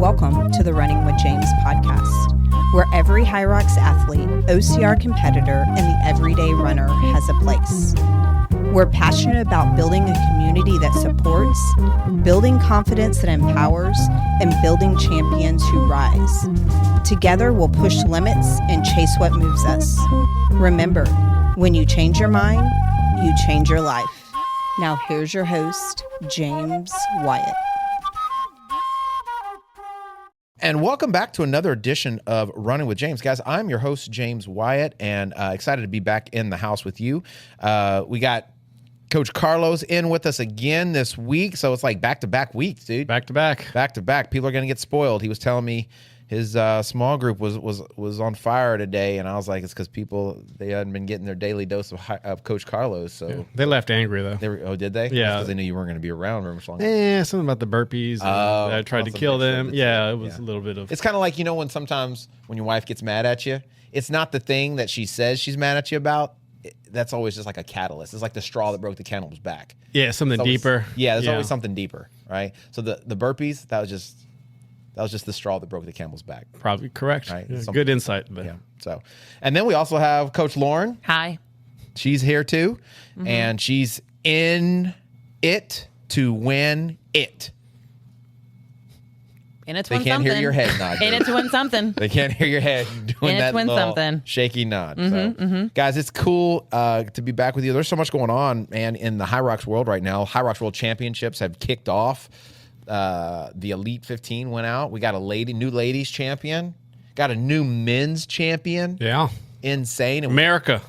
Welcome to the Running with James podcast, where every HYROX athlete, OCR competitor, and the everyday runner has a place. We're passionate about building a community that supports, building confidence that empowers, and building champions who rise. Together, we'll push limits and chase what moves us. Remember, when you change your mind, you change your life. Now here's your host, James Wyatt. And welcome back to another edition of Running with James. Guys, I'm your host, James Wyatt, and excited to be back in the house with you. We got Coach Carlos in with us again this week, so it's like back-to-back weeks, dude. Back-to-back. Back-to-back. People are going to get spoiled. He was telling me his small group was on fire today, and I was like, it's because they hadn't been getting their daily dose of Coach Carlos. So yeah. They left angry, though. Did they? Yeah. Because they knew you weren't going to be around very much longer. Yeah, something about the burpees. I tried to kill them. Yeah, it was a little bit of... It's kind of like, when sometimes when your wife gets mad at you, it's not the thing that she says she's mad at you about. That's always just like a catalyst. It's like the straw that broke the camel's back. Yeah, something deeper. There's always something deeper, right? So the burpees, that was just the straw that broke the camel's back. Probably correct. Right? Yeah, good insight. But. Yeah. So, and then we also have Coach Lauren. Hi. She's here too, and she's in it to win it. And it's they win can't something. hear your head nod. And it's win something. They can't hear your head doing that win little something. shaky nod. Guys, it's cool to be back with you. There's so much going on, man, in the HYROX world right now. HYROX World Championships have kicked off. The Elite 15 went out. We got new ladies champion. Got a new men's champion. Yeah. Insane. America.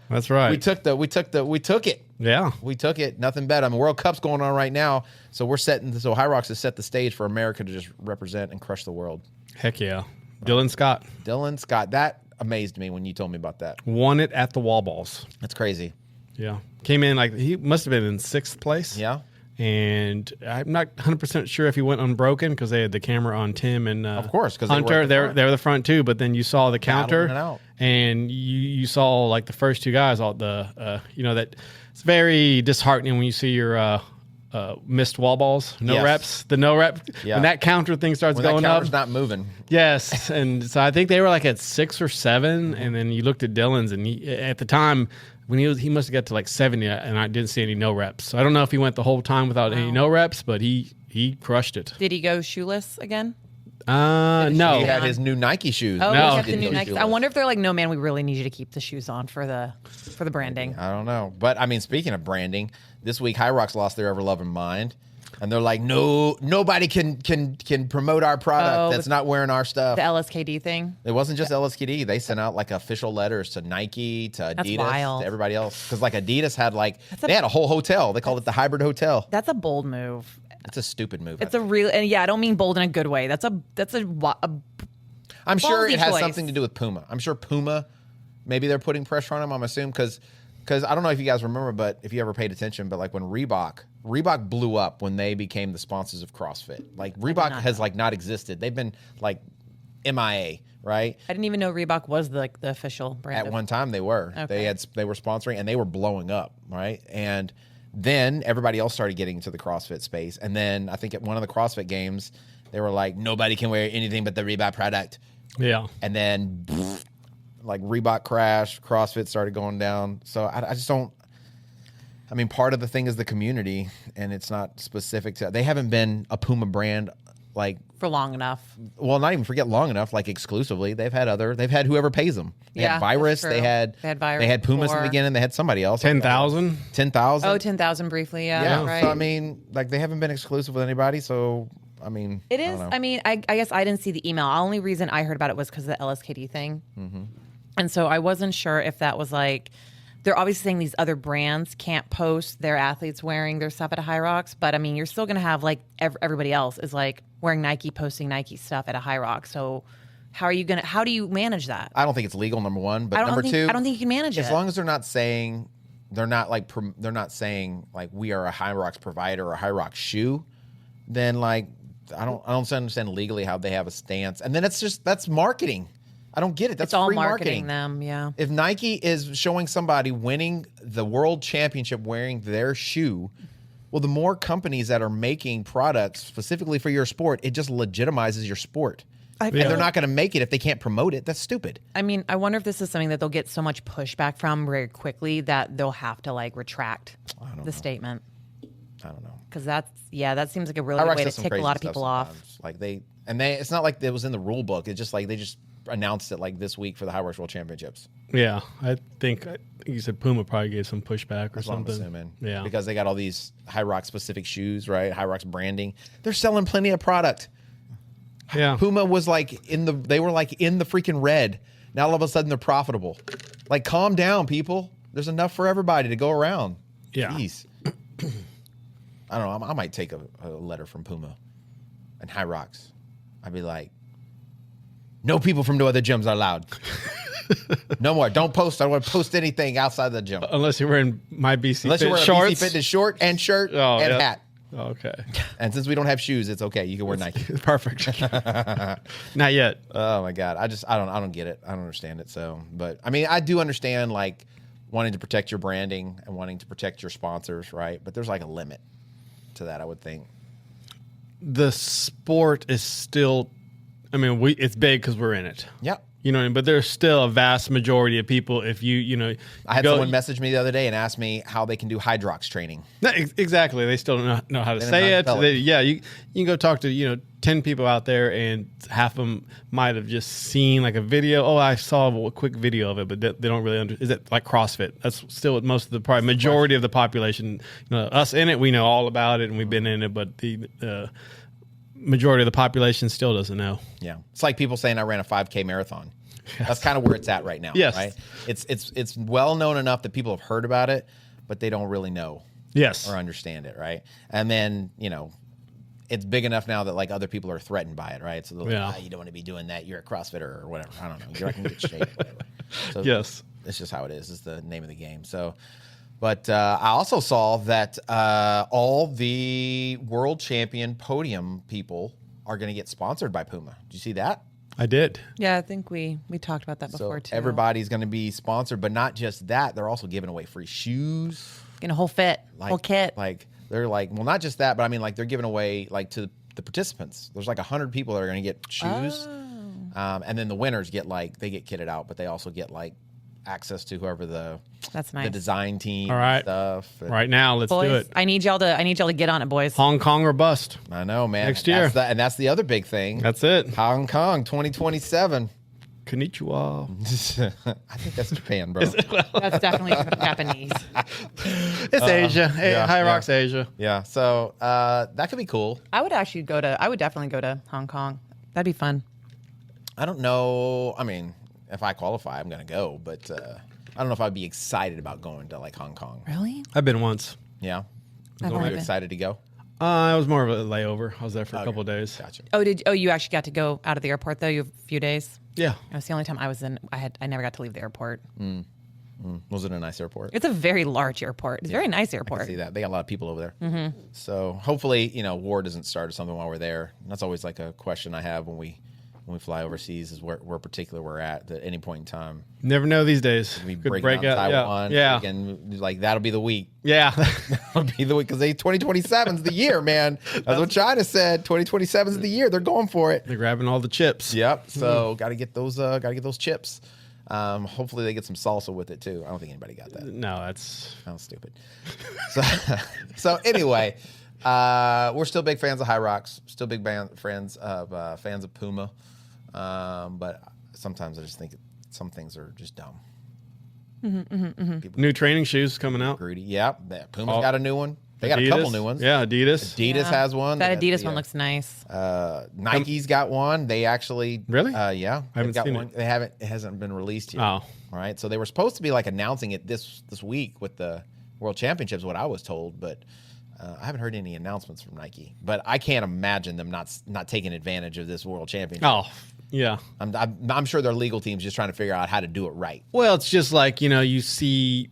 That's right. We took it. Yeah. We took it. Nothing better. I mean, World Cup's going on right now, so HYROX has set the stage for America to just represent and crush the world. Heck yeah. Dylan Scott. That amazed me when you told me about that. Won it at the wall balls. That's crazy. Yeah. Came in he must have been in 6th place. Yeah. And I'm not 100% sure if he went unbroken because they had the camera on Tim and of course, because Hunter. They were the front too, but then you saw the counter and you saw like the first two guys. That it's very disheartening when you see your missed wall balls, reps, the no rep when that counter thing starts going up. Not moving. Yes, and so I think they were like at 6 or 7, and then you looked at Dylan's, and at the time. When he must have got to like 70, and I didn't see any no reps. So I don't know if he went the whole time without any no reps, but he crushed it. Did he go shoeless again? No. He had his new Nike shoes. Oh, no. he kept the new Nike. I wonder if they're like, no, man, we really need you to keep the shoes on for the branding. I don't know. But, I mean, speaking of branding, this week HYROX lost their ever-loving mind. And they're like, no, nobody can promote our product that's not wearing our stuff. The LSKD thing? It wasn't just LSKD. They sent out like official letters to Nike, to Adidas, to everybody else. Because like Adidas had they had a whole hotel. They called it the Hybrid Hotel. That's a bold move. It's a stupid move. It's a real, and I don't mean bold in a good way. That's a I'm sure it has choice. something to do with Puma. I'm sure Puma, maybe they're putting pressure on them. I'm assuming because I don't know if you guys remember, but if you ever paid attention, but like when Reebok blew up when they became the sponsors of CrossFit. Like Reebok has like not existed. They've been like MIA, right? I didn't even know Reebok was the official brand. At one time they were. Okay. They were sponsoring and they were blowing up, right? And then everybody else started getting into the CrossFit space. And then I think at one of the CrossFit games, they were like, nobody can wear anything but the Reebok product. Yeah. And then like Reebok crashed, CrossFit started going down. So I just don't. I mean, part of the thing is the community, and it's not specific to. They haven't been a Puma brand like for long enough. Well, not even forget long enough. Like exclusively, they've had whoever pays them. They had Virus. They had Virus. They had Pumas in the beginning. They had somebody else. 10,000. 10,000. Oh, 10,000 briefly. Yeah. Right. So I mean, like they haven't been exclusive with anybody. So. I mean, it is. I mean, I guess I didn't see the email. The only reason I heard about it was because of the LSKD thing. Mm-hmm. And so I wasn't sure if that was like, they're obviously saying these other brands can't post their athletes wearing their stuff at a HYROX. But I mean, you're still going to have like everybody else is like wearing Nike, posting Nike stuff at a HYROX. So how do you manage that? I don't think it's legal, number one. But number two, I don't think you can manage it. As long as they're not saying we are a HYROX provider or a HYROX shoe, then like, I don't understand legally how they have a stance. And then that's marketing. I don't get it. That's it's all free marketing them, yeah. If Nike is showing somebody winning the world championship wearing their shoe, Well, the more companies that are making products specifically for your sport, it just legitimizes your sport. And they're not going to make it if they can't promote it. That's stupid. I mean, I wonder if this is something that they'll get so much pushback from very quickly that they'll have to like retract the statement. I don't know. Because that seems like a really good way to tick a lot of people off. Like it's not like it was in the rule book. It's just like they just announced it like this week for the HYROX World Championships. Yeah, I think you said Puma probably gave some pushback or something. What I'm assuming. Yeah, because they got all these HYROX specific shoes, right? HYROX branding. They're selling plenty of product. Yeah, Puma was like they were like in the freaking red. Now all of a sudden they're profitable. Like, calm down, people. There's enough for everybody to go around. Yeah. Jeez. I don't know. I might take a letter from Puma and HYROX. I'd be like, no people from no other gyms are allowed. No more. Don't post. I don't want to post anything outside the gym. Unless you're wearing my BC Unless you're wearing shorts. a BC Fitness short and shirt and hat. Okay. And since we don't have shoes, it's okay. You can wear Nike. Perfect. Not yet. Oh my God. I don't get it. I don't understand it. So, but I mean, I do understand like wanting to protect your branding and wanting to protect your sponsors, right? But there's like a limit to that, I would think. The sport is still, I mean, it's big because we're in it. Yep. You know what I mean? But there's still a vast majority of people, if I had someone message me the other day and asked me how they can do HYROX training. No, exactly. They still don't know how to say it. You can go talk to, 10 people out there and half of them might have just seen like a video. Oh, I saw a quick video of it, but they don't really understand. Is it like CrossFit? That's still what most of the probably majority of the population, us in it, we know all about it and we've been in it, but the majority of the population still doesn't know. Yeah. It's like people saying I ran a 5K marathon. Yes. That's kind of where it's at right now. Yes. Right? It's well known enough that people have heard about it, but they don't really know. Yes. Or understand it, right? And then, it's big enough now that like other people are threatened by it, right? So they're like, you don't want to be doing that. You're a CrossFitter or whatever. I don't know. You're not going to get shape, whatever. So yes. It's just how it is. It's the name of the game. So, but I also saw that all the world champion podium people are going to get sponsored by Puma. Did you see that? I did. Yeah, I think we talked about that before too. Everybody's going to be sponsored, but not just that. They're also giving away free shoes. Getting a whole fit, whole kit. Like they're like, well, not just that, but I mean, like they're giving away like to the participants. There's like 100 people that are going to get shoes, and then the winners get they get kitted out, but they also get like access to whoever that's nice. The design team. All right, stuff. Right now, let's boys, do it. I need y'all to get on it, boys. Hong Kong or bust. I know, man. Next year, that's the other big thing. That's it. Hong Kong 2027. Konnichiwa. I think that's Japan, bro. That's definitely Japanese. It's Asia. HYROX Asia. Yeah. So that could be cool. I would definitely go to Hong Kong. That'd be fun. I don't know. I mean, if I qualify, I'm going to go, but I don't know if I'd be excited about going to like Hong Kong. Really? I've been once. Yeah. I've Are you excited to go? It was more of a layover. I was there for a couple of days. Gotcha. Oh, you actually got to go out of the airport though? You have a few days? Yeah. That's the only time I was in. I never got to leave the airport. Was it a nice airport? It's a very large airport. It's a very nice airport. I can see that. They got a lot of people over there. Mm-hmm. So hopefully, war doesn't start or something while we're there. And that's always like a question I have when we fly overseas is where particular we're at any point in time. Never know these days. We Could break out Taiwan. Yeah. And like that'll be the week. Yeah. That'll be the week because 2027 is the year, man. That's what China said. 2027 is the year. They're going for it. They're grabbing all the chips. Yep. So got to get those chips. Hopefully they get some salsa with it too. I don't think anybody got that. No, that's stupid. So anyway, we're still big fans of HYROX. Still big fans of Puma. But sometimes I just think some things are just dumb. New training shoes coming out. Greedy. Yeah. Puma's got a new one. They got Adidas. a couple new ones. Yeah, Adidas. Adidas has one. That Adidas one looks nice. Nike's got one. They actually really? Yeah. I haven't seen one. it. They haven't. It hasn't been released yet. Oh. Right. So they were supposed to be like announcing it this week with the World Championships. What I was told, but I haven't heard any announcements from Nike. But I can't imagine them not taking advantage of this World Championship. Oh. Yeah. I'm sure their legal team's just trying to figure out how to do it right. Well, it's just like, you see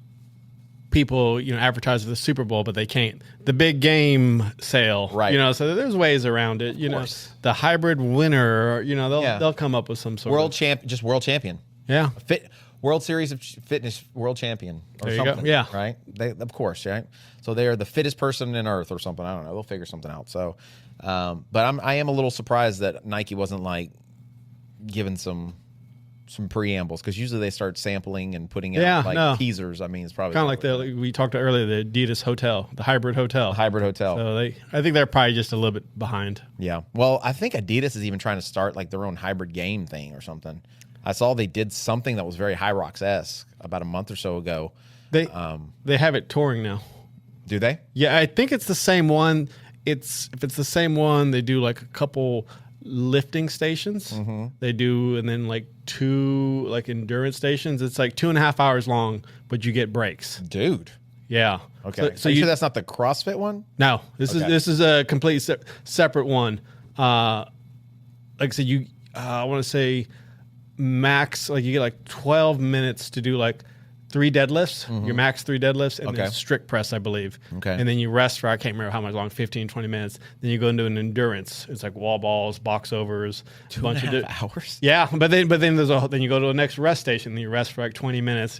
people, advertise for the Super Bowl, but they can't. The big game sale. Right. So there's ways around it. The hybrid winner, they'll come up with some sort world champion. Yeah. World Series of Fitness world champion or There you something. go. Yeah. Right. They, of course. Right. So they are the fittest person in Earth or something. I don't know. They'll figure something out. So, but I am a little surprised that Nike wasn't like giving some preambles, because usually they start sampling and putting out teasers. I mean, it's probably kind of like we talked earlier, the Adidas hotel, the hybrid hotel. So I think they're probably just a little bit behind. Yeah. Well, I think Adidas is even trying to start like their own hybrid game thing or something. I saw they did something that was very HYROX-esque about a month or so ago. They have it touring now. Do they? Yeah, I think it's the same one. If it's the same one, they do like a couple lifting stations. Mm-hmm. They do, and then like 2 like endurance stations. It's like 2.5 hours long, but you get breaks. Dude. Yeah. Okay. So you sure that's not the CrossFit one? No, this is a complete separate one. Like I said, I want to say max, like you get like 12 minutes to do like 3 deadlifts, your max 3 deadlifts, and then strict press, I believe. Okay. And then you rest for, I can't remember how much long, 15, 20 minutes. Then you go into an endurance. It's like wall balls, box overs, 2.5 hours. Yeah, but then then you go to the next rest station. And you rest for like 20 minutes.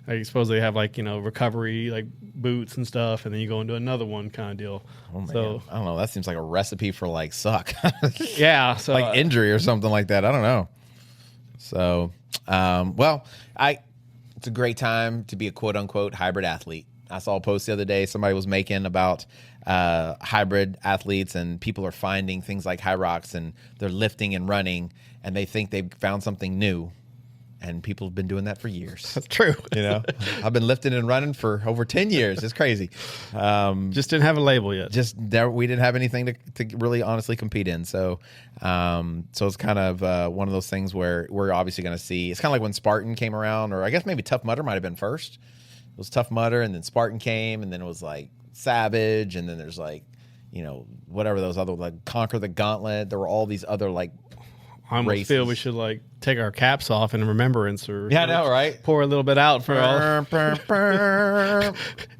I suppose they have like recovery like boots and stuff, and then you go into another one kind of deal. Oh man, so I don't know. That seems like a recipe for like suck. Yeah, so like injury or something like that. I don't know. So, it's a great time to be a quote unquote hybrid athlete. I saw a post the other day somebody was making about hybrid athletes, and people are finding things like HYROX and they're lifting and running, and they think they've found something new. And people have been doing that for years. That's true. I've been lifting and running for over 10 years. It's crazy. Just didn't have a label yet. We didn't have anything to really honestly compete in. So it's kind of one of those things where we're obviously going to see. It's kind of like when Spartan came around, or I guess maybe Tough Mudder might have been first. It was Tough Mudder, and then Spartan came, and then it was like Savage, and then there's like, whatever those other, like Conquer the Gauntlet. There were all these other like I almost feel we should like take our caps off in remembrance, or I know, right? Pour a little bit out for all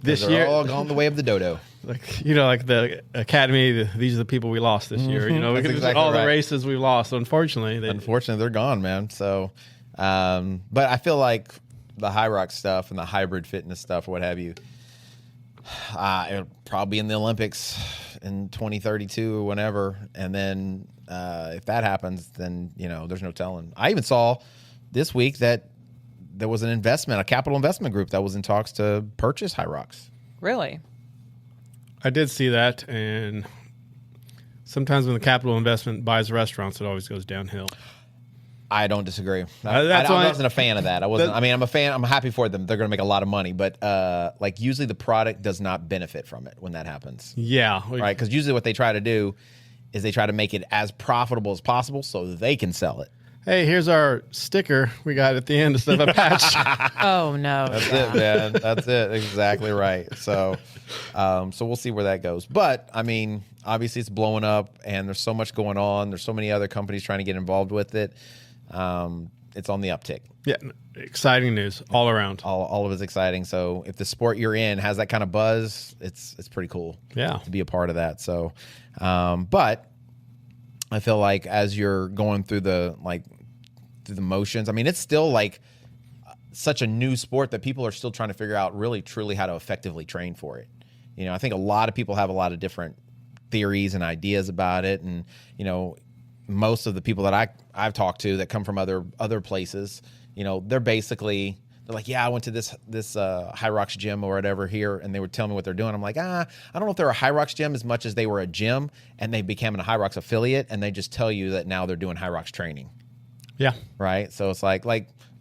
this year. All gone the way of the dodo. Like like the Academy. These are the people we lost this year. That's exactly all right. the races we lost. Unfortunately, they're gone, man. So, but I feel like the HYROX stuff and the hybrid fitness stuff, or what have you, it'll probably be in the Olympics in 2032 or whenever, and then. If that happens, then there's no telling. I even saw this week that there was a capital investment group that was in talks to purchase HYROX. Really? I did see that, and sometimes when the capital investment buys restaurants, it always goes downhill. I don't disagree. I wasn't a fan of that. I'm a fan. I'm happy for them. They're going to make a lot of money, but like usually the product does not benefit from it when that happens. Yeah, right. Because usually what they try to do is they try to make it as profitable as possible so that they can sell it. Hey, here's our sticker we got at the end instead of a patch. Oh, no. That's it, man. That's it. Exactly right. So we'll see where that goes. But, I mean, obviously it's blowing up, and there's so much going on. There's so many other companies trying to get involved with it. It's on the uptick. Yeah, exciting news all around. All of it's exciting. So if the sport you're in has that kind of buzz, it's pretty cool. Yeah, to be a part of that. So, but I feel like as you're going through the motions, I mean, it's still like such a new sport that people are still trying to figure out really truly how to effectively train for it. I think a lot of people have a lot of different theories and ideas about it, and most of the people that I've talked to that come from other places, they're like, yeah, I went to this HYROX gym or whatever here, and they would tell me what they're doing. I'm like, I don't know if they're a HYROX gym as much as they were a gym, and they became a HYROX affiliate, and they just tell you that now they're doing HYROX training. Yeah. Right? So it's like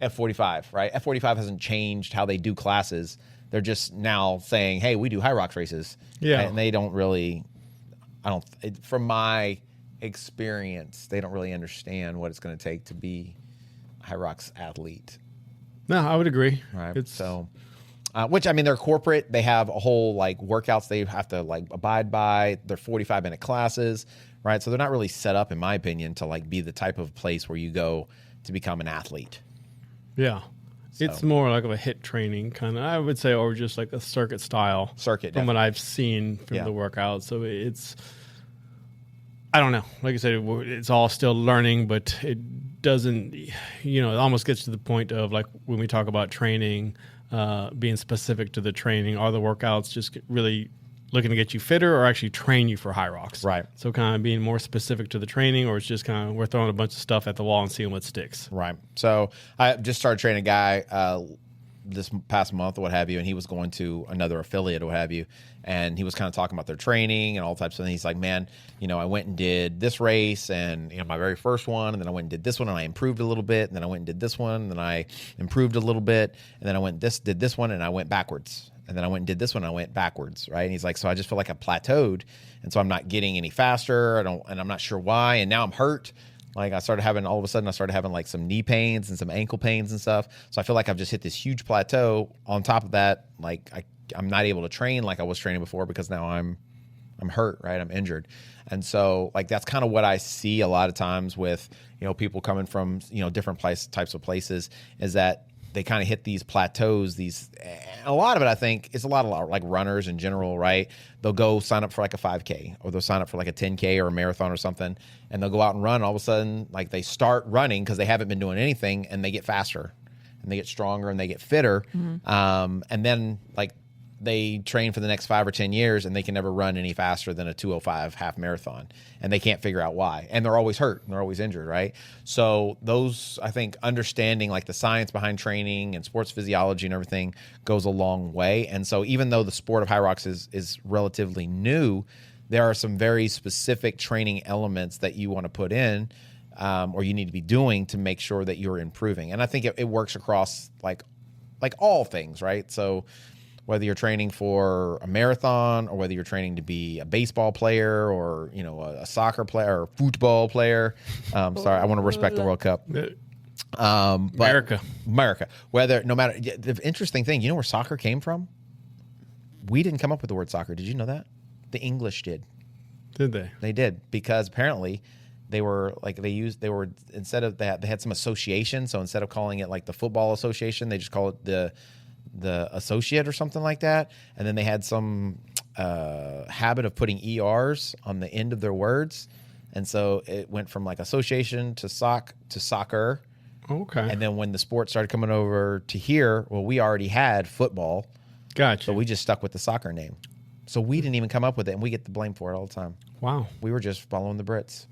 F45, right? F45 hasn't changed how they do classes. They're just now saying, hey, we do HYROX races. Yeah. And they don't really, from my experience, they don't really understand what it's going to take to be a HYROX athlete. No, I would agree. Right. Which, I mean, they're corporate. They have a whole workouts they have to abide by. They're 45-minute classes, right? So they're not really set up, in my opinion, to be the type of place where you go to become an athlete. Yeah. So. It's more like of a HIIT training kind of, I would say, or just like a circuit style. Circuit, from what I've seen from the workout. So I don't know. Like I said, it's all still learning, but it doesn't, it almost gets to the point of like when we talk about training, being specific to the training. Are the workouts just really looking to get you fitter or actually train you for HYROX? Right. So kind of being more specific to the training, or it's just kind of we're throwing a bunch of stuff at the wall and seeing what sticks. Right. So I just started training a guy this past month or what have you, and he was going to another affiliate or what have you, and he was kind of talking about their training and all types of things. He's like, man, I went and did this race and my very first one, and then I went and did this one and I improved a little bit, and then I went and did this one and then I improved a little bit, and then I did this one and I went backwards, and then I went and did this one and I went backwards, right? And he's like, so I just feel like I plateaued, and so I'm not getting any faster. And I'm not sure why, and now I'm hurt. Like all of a sudden I started having like some knee pains and some ankle pains and stuff. So I feel like I've just hit this huge plateau. On top of that, like I'm not able to train like I was training before because now I'm hurt, right? I'm injured. And so like that's kind of what I see a lot of times with, people coming from, different types of places, is that they kind of hit these plateaus. A lot of it, I think, is a lot of like runners in general, right? They'll go sign up for like a 5K, or they'll sign up for like a 10K or a marathon or something, and they'll go out and run. All of a sudden, like they start running because they haven't been doing anything, and they get faster, and they get stronger, and they get fitter. Mm-hmm. And then like they train for the next 5 or 10 years, and they can never run any faster than a 2:05 half marathon, and they can't figure out why. And they're always hurt, and they're always injured, right? So those, I think, understanding like the science behind training and sports physiology and everything goes a long way. And so even though the sport of HYROX is relatively new, there are some very specific training elements that you want to put in, or you need to be doing to make sure that you're improving. And I think it works across like all things, right? So whether you're training for a marathon, or whether you're training to be a baseball player, or a soccer player or football player. Sorry, I want to respect the World Cup. America. No matter the interesting thing, where soccer came from? We didn't come up with the word soccer. Did you know that? The English did. Did they? They did, because apparently they had some association. So instead of calling it like the football association, they just call it the associate or something like that. And then they had some habit of putting ERs on the end of their words. And so it went from like association to soccer. Okay. And then when the sport started coming over to here, well, we already had football. Gotcha. So we just stuck with the soccer name. So we didn't even come up with it, and we get the blame for it all the time. Wow. We were just following the Brits.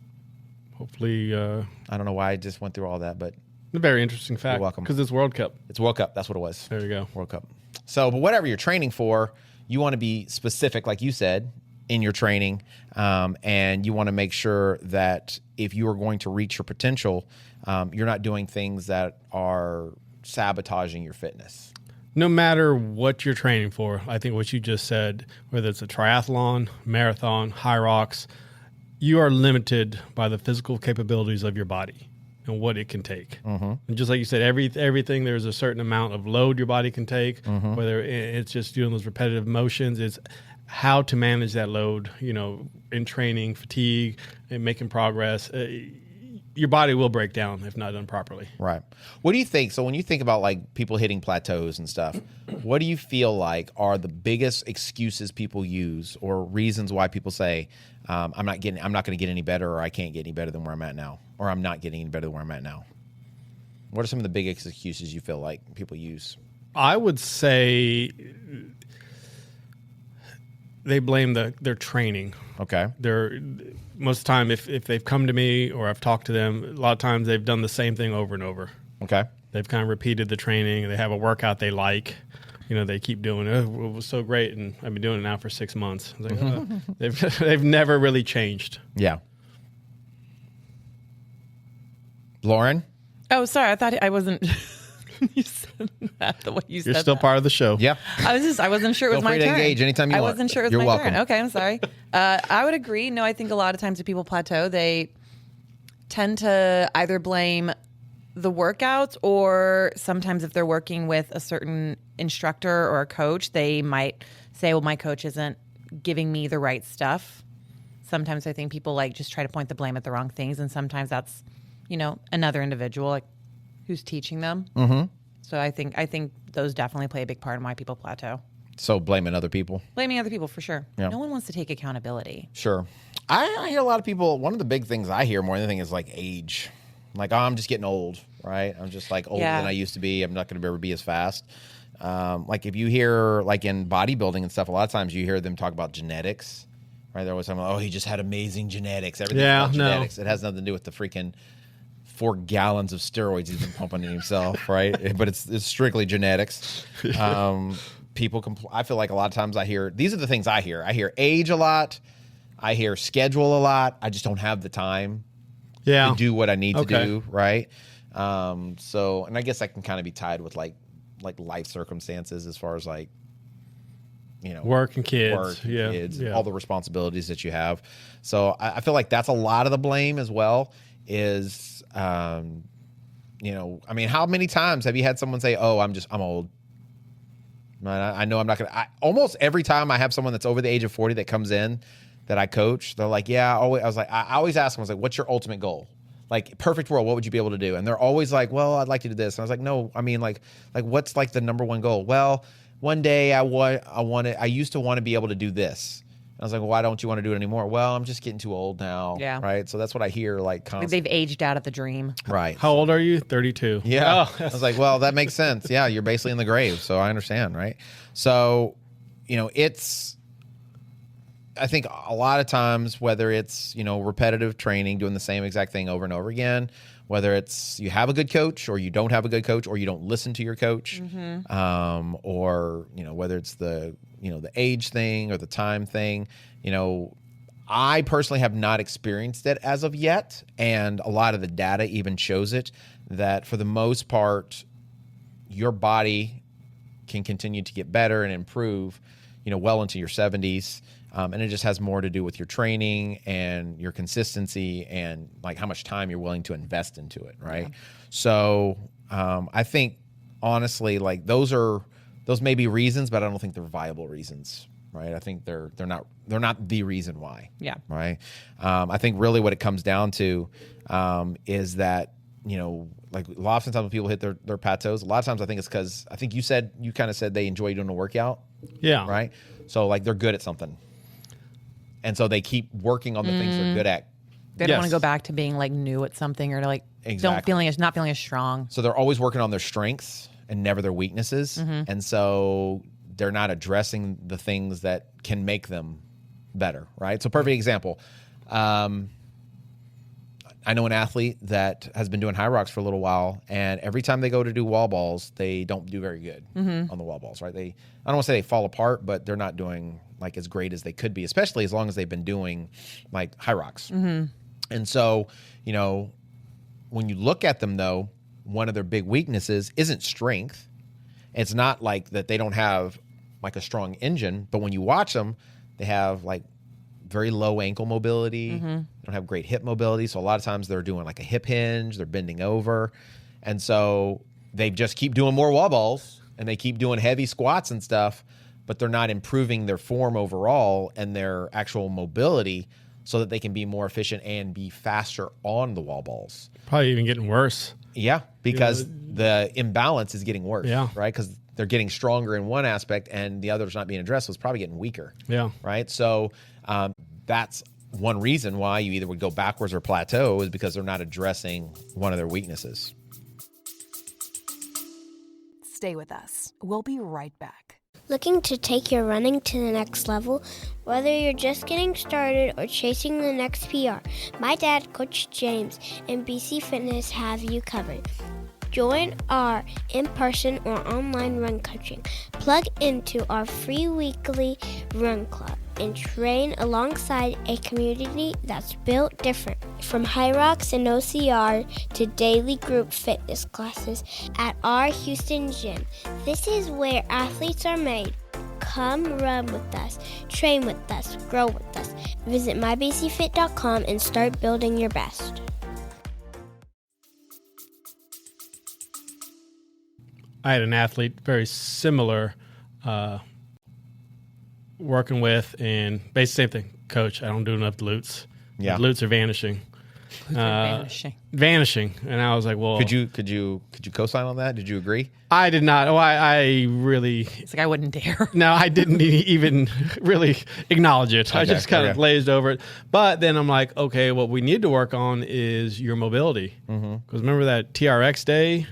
Hopefully. I don't know why I just went through all that, but a very interesting fact. You're welcome. Because it's World Cup. It's World Cup. That's what it was. There you go. World Cup. So, but whatever you're training for, you want to be specific, like you said, in your training. And you want to make sure that if you are going to reach your potential, you're not doing things that are sabotaging your fitness. No matter what you're training for, I think what you just said, whether it's a triathlon, marathon, HYROX, you are limited by the physical capabilities of your body and what it can take. Mm-hmm. And just like you said, everything, there's a certain amount of load your body can take, mm-hmm. whether it's just doing those repetitive motions, it's how to manage that load, in training, fatigue, and making progress. Your body will break down if not done properly. Right. What do you think? So when you think about like people hitting plateaus and stuff, what do you feel like are the biggest excuses people use, or reasons why people say, I'm not going to get any better, or I can't get any better than where I'm at now, or I'm not getting any better than where I'm at now? What are some of the biggest excuses you feel like people use? I would say they blame their training. Okay. Most of the time, if they've come to me or I've talked to them, a lot of times they've done the same thing over and over. Okay. They've kind of repeated the training. They have a workout they like. They keep doing it. It was so great, and I've been doing it now for 6 months. It's like, they've never really changed. Yeah. Lauren? Oh, sorry. I thought I wasn't. You said that the way you said. You're still part of the show. Yeah. I wasn't sure it was my turn. Feel free to engage anytime you want. I wasn't sure it was You're my welcome. turn. Okay, I'm sorry. I would agree. No, I think a lot of times when people plateau, they tend to either blame the workouts, or sometimes if they're working with a certain instructor or a coach, they might say, well, my coach isn't giving me the right stuff. Sometimes I think people just try to point the blame at the wrong things, and sometimes that's, another individual who's teaching them. Mm-hmm. So I think those definitely play a big part in why people plateau. So blaming other people? Blaming other people, for sure. Yeah. No one wants to take accountability. Sure. I hear a lot of people, one of the big things I hear more than anything is like age. Like, oh, I'm just getting old, right? I'm just like older than I used to be. I'm not going to ever be as fast. Like if you hear like in bodybuilding and stuff, a lot of times you hear them talk about genetics, right? They're always talking about, oh, he just had amazing genetics. Everything's about genetics. It has nothing to do with the freaking 4 gallons of steroids he's been pumping in himself, right? But it's strictly genetics. People I feel like a lot of times I hear, these are the things I hear. I hear age a lot. I hear schedule a lot. I just don't have the time to do what I need to do, right? So, and I guess that can kind of be tied with like life circumstances as far as like, you know, work and kids, all the responsibilities that you have. So I feel like that's a lot of the blame as well is, you know, I mean, how many times have you had someone say, oh, I'm old. I know I'm not going to, almost every time I have someone that's over the age of 40 that comes in that I coach, they're like, yeah, I always ask them, I was like, what's your ultimate goal? Like, perfect world, what would you be able to do? And they're always like, well, I'd like to do this. And I was like, no, I mean, like what's like the number one goal? Well, one day I used to want to be able to do this. And I was like, well, why don't you want to do it anymore? Well, I'm just getting too old now. Yeah. Right. So that's what I hear like constantly. They've aged out of the dream. Right. How old are you? 32. Yeah. Oh. I was like, well, that makes sense. Yeah. You're basically in the grave. So I understand. Right. So, you know, I think a lot of times, whether it's, you know, repetitive training, doing the same exact thing over and over again, whether it's you have a good coach or you don't have a good coach or you don't listen to your coach, or, you know, whether it's the age thing or the time thing, you know, I personally have not experienced it as of yet. And a lot of the data even shows it, that for the most part, your body can continue to get better and improve, you know, well into your 70s. And it just has more to do with your training and your consistency and like how much time you're willing to invest into it, right? Yeah. So I think honestly, like those may be reasons, but I don't think they're viable reasons, right? I think they're not the reason why. Yeah. Right. I think really what it comes down to is that, you know, like a lot of times when people hit their plateaus, a lot of times I think it's because I think you kind of said they enjoy doing a workout. Yeah. Right. So like they're good at something. And so they keep working on the things they're good at. They don't want to go back to being like new at something or to like not feeling as strong. So they're always working on their strengths and never their weaknesses. And so they're not addressing the things that can make them better, right? So perfect example. I know an athlete that has been doing HYROX for a little while, and every time they go to do wall balls, they don't do very good on the wall balls, right? I don't want to say they fall apart, but they're not doing like as great as they could be, especially as long as they've been doing like HYROX. And so, you know, when you look at them though, one of their big weaknesses isn't strength. It's not like that they don't have like a strong engine, but when you watch them, they have like very low ankle mobility. They don't have great hip mobility. So a lot of times they're doing like a hip hinge, they're bending over. And so they just keep doing more wall balls and they keep doing heavy squats and stuff, but they're not improving their form overall and their actual mobility so that they can be more efficient and be faster on the wall balls. Probably even getting worse. Yeah, because the imbalance is getting worse, right? Because they're getting stronger in one aspect and the other's not being addressed, so it's probably getting weaker. Yeah. Right? So that's one reason why you either would go backwards or plateau, is because they're not addressing one of their weaknesses. Stay with us. We'll be right back. Looking to take your running to the next level? Whether you're just getting started or chasing the next PR, my dad, Coach James, and BC Fitness have you covered. Join our in-person or online run coaching. Plug into our free weekly run club and train alongside a community that's built different. From HYROX and OCR to daily group fitness classes at our Houston gym. This is where athletes are made. Come run with us, train with us, grow with us. Visit mybcfit.com and start building your best. I had an athlete very similar working with, and basically same thing. Coach, I don't do enough glutes. Yeah. The glutes are vanishing. vanishing. And I was like, well, could you co-sign on that? Did you agree? I did not. Oh, I really. It's like I wouldn't dare. No, I didn't even really acknowledge it. Okay, I just kind of glazed over it. But then I'm like, okay, what we need to work on is your mobility. Because remember that TRX day,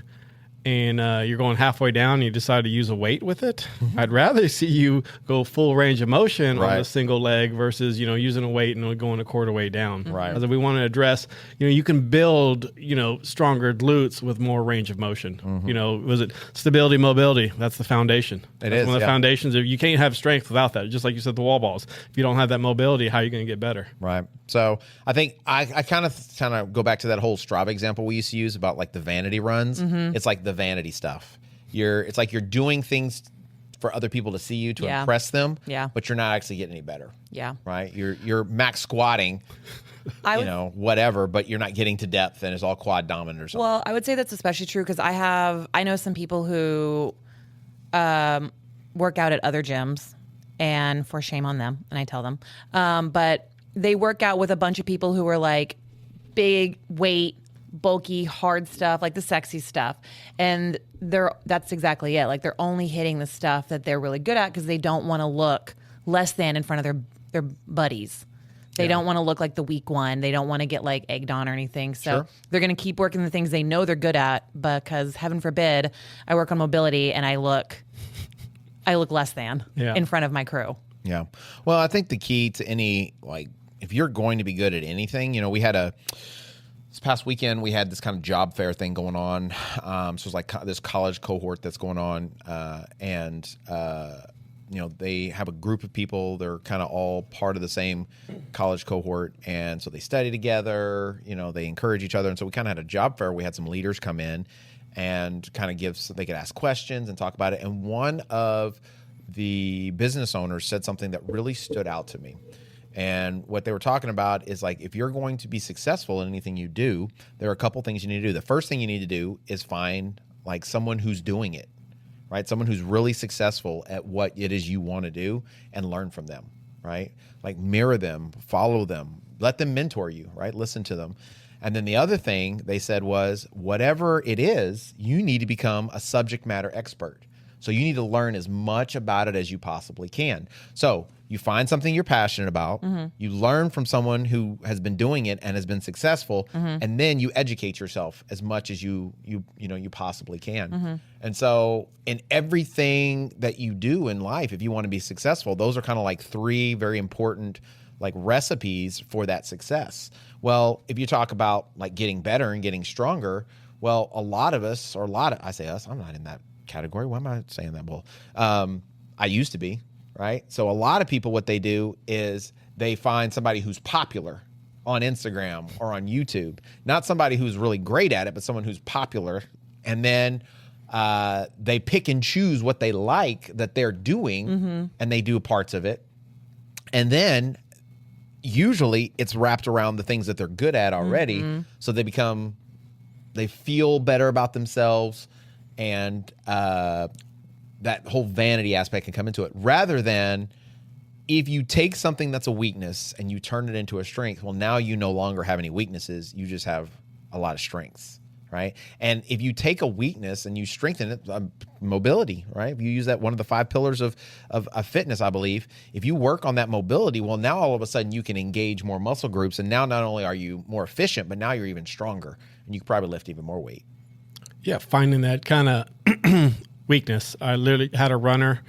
and you're going halfway down and you decide to use a weight with it. I'd rather see you go full range of motion on a single leg versus, using a weight and going a quarter way down. Right. Because we want to address, you can build, stronger glutes with more range of motion. Was it stability, mobility? That's the foundation. That's one of the foundations. You can't have strength without that. Just like you said, the wall balls. If you don't have that mobility, how are you going to get better? Right. So I think I kind of go back to that whole Strava example we used to use about like the vanity runs. It's like the vanity stuff. It's like you're doing things for other people to see you to impress them, but you're not actually getting any better. Yeah. Right? You're max squatting, whatever, but you're not getting to depth and it's all quad dominant or something. Well, I would say that's especially true because I know some people who work out at other gyms, and for shame on them, and I tell them, but they work out with a bunch of people who are like big weight, bulky, hard stuff, like the sexy stuff. And that's exactly it. Like they're only hitting the stuff that they're really good at because they don't want to look less than in front of their buddies. They don't want to look like the weak one. They don't want to get like egged on or anything. So they're going to keep working the things they know they're good at because heaven forbid I work on mobility and I look less than in front of my crew. Yeah. Well, I think the key to any, like, if you're going to be good at anything, we had this past weekend, we had this kind of job fair thing going on. So it was like this college cohort that's going on. They have a group of people. They're kind of all part of the same college cohort. And so they study together, they encourage each other. And so we kind of had a job fair. We had some leaders come in and kind of they could ask questions and talk about it. And one of the business owners said something that really stood out to me. And what they were talking about is like, if you're going to be successful in anything you do, there are a couple things you need to do. The first thing you need to do is find like someone who's doing it, right? Someone who's really successful at what it is you want to do and learn from them, right? Like mirror them, follow them, let them mentor you, right? Listen to them. And then the other thing they said was, whatever it is, you need to become a subject matter expert. So you need to learn as much about it as you possibly can. So you find something you're passionate about, you learn from someone who has been doing it and has been successful, and then you educate yourself as much as you possibly can. And so in everything that you do in life, if you want to be successful, those are kind of like three very important like recipes for that success. Well, if you talk about like getting better and getting stronger, well, I say us, I'm not in that category. Why am I saying that bull? I used to be, right? So a lot of people, what they do is they find somebody who's popular on Instagram or on YouTube, not somebody who's really great at it, but someone who's popular. And then they pick and choose what they like that they're doing, and they do parts of it. And then usually it's wrapped around the things that they're good at already. So they feel better about themselves, and that whole vanity aspect can come into it, rather than if you take something that's a weakness and you turn it into a strength. Well, now you no longer have any weaknesses. You just have a lot of strengths, right? And if you take a weakness and you strengthen it, mobility, right? If you use that, one of the 5 pillars of fitness, I believe, if you work on that mobility, well, now all of a sudden you can engage more muscle groups. And now not only are you more efficient, but now you're even stronger, and you can probably lift even more weight. Yeah, finding that kind of weakness. I literally had a runner,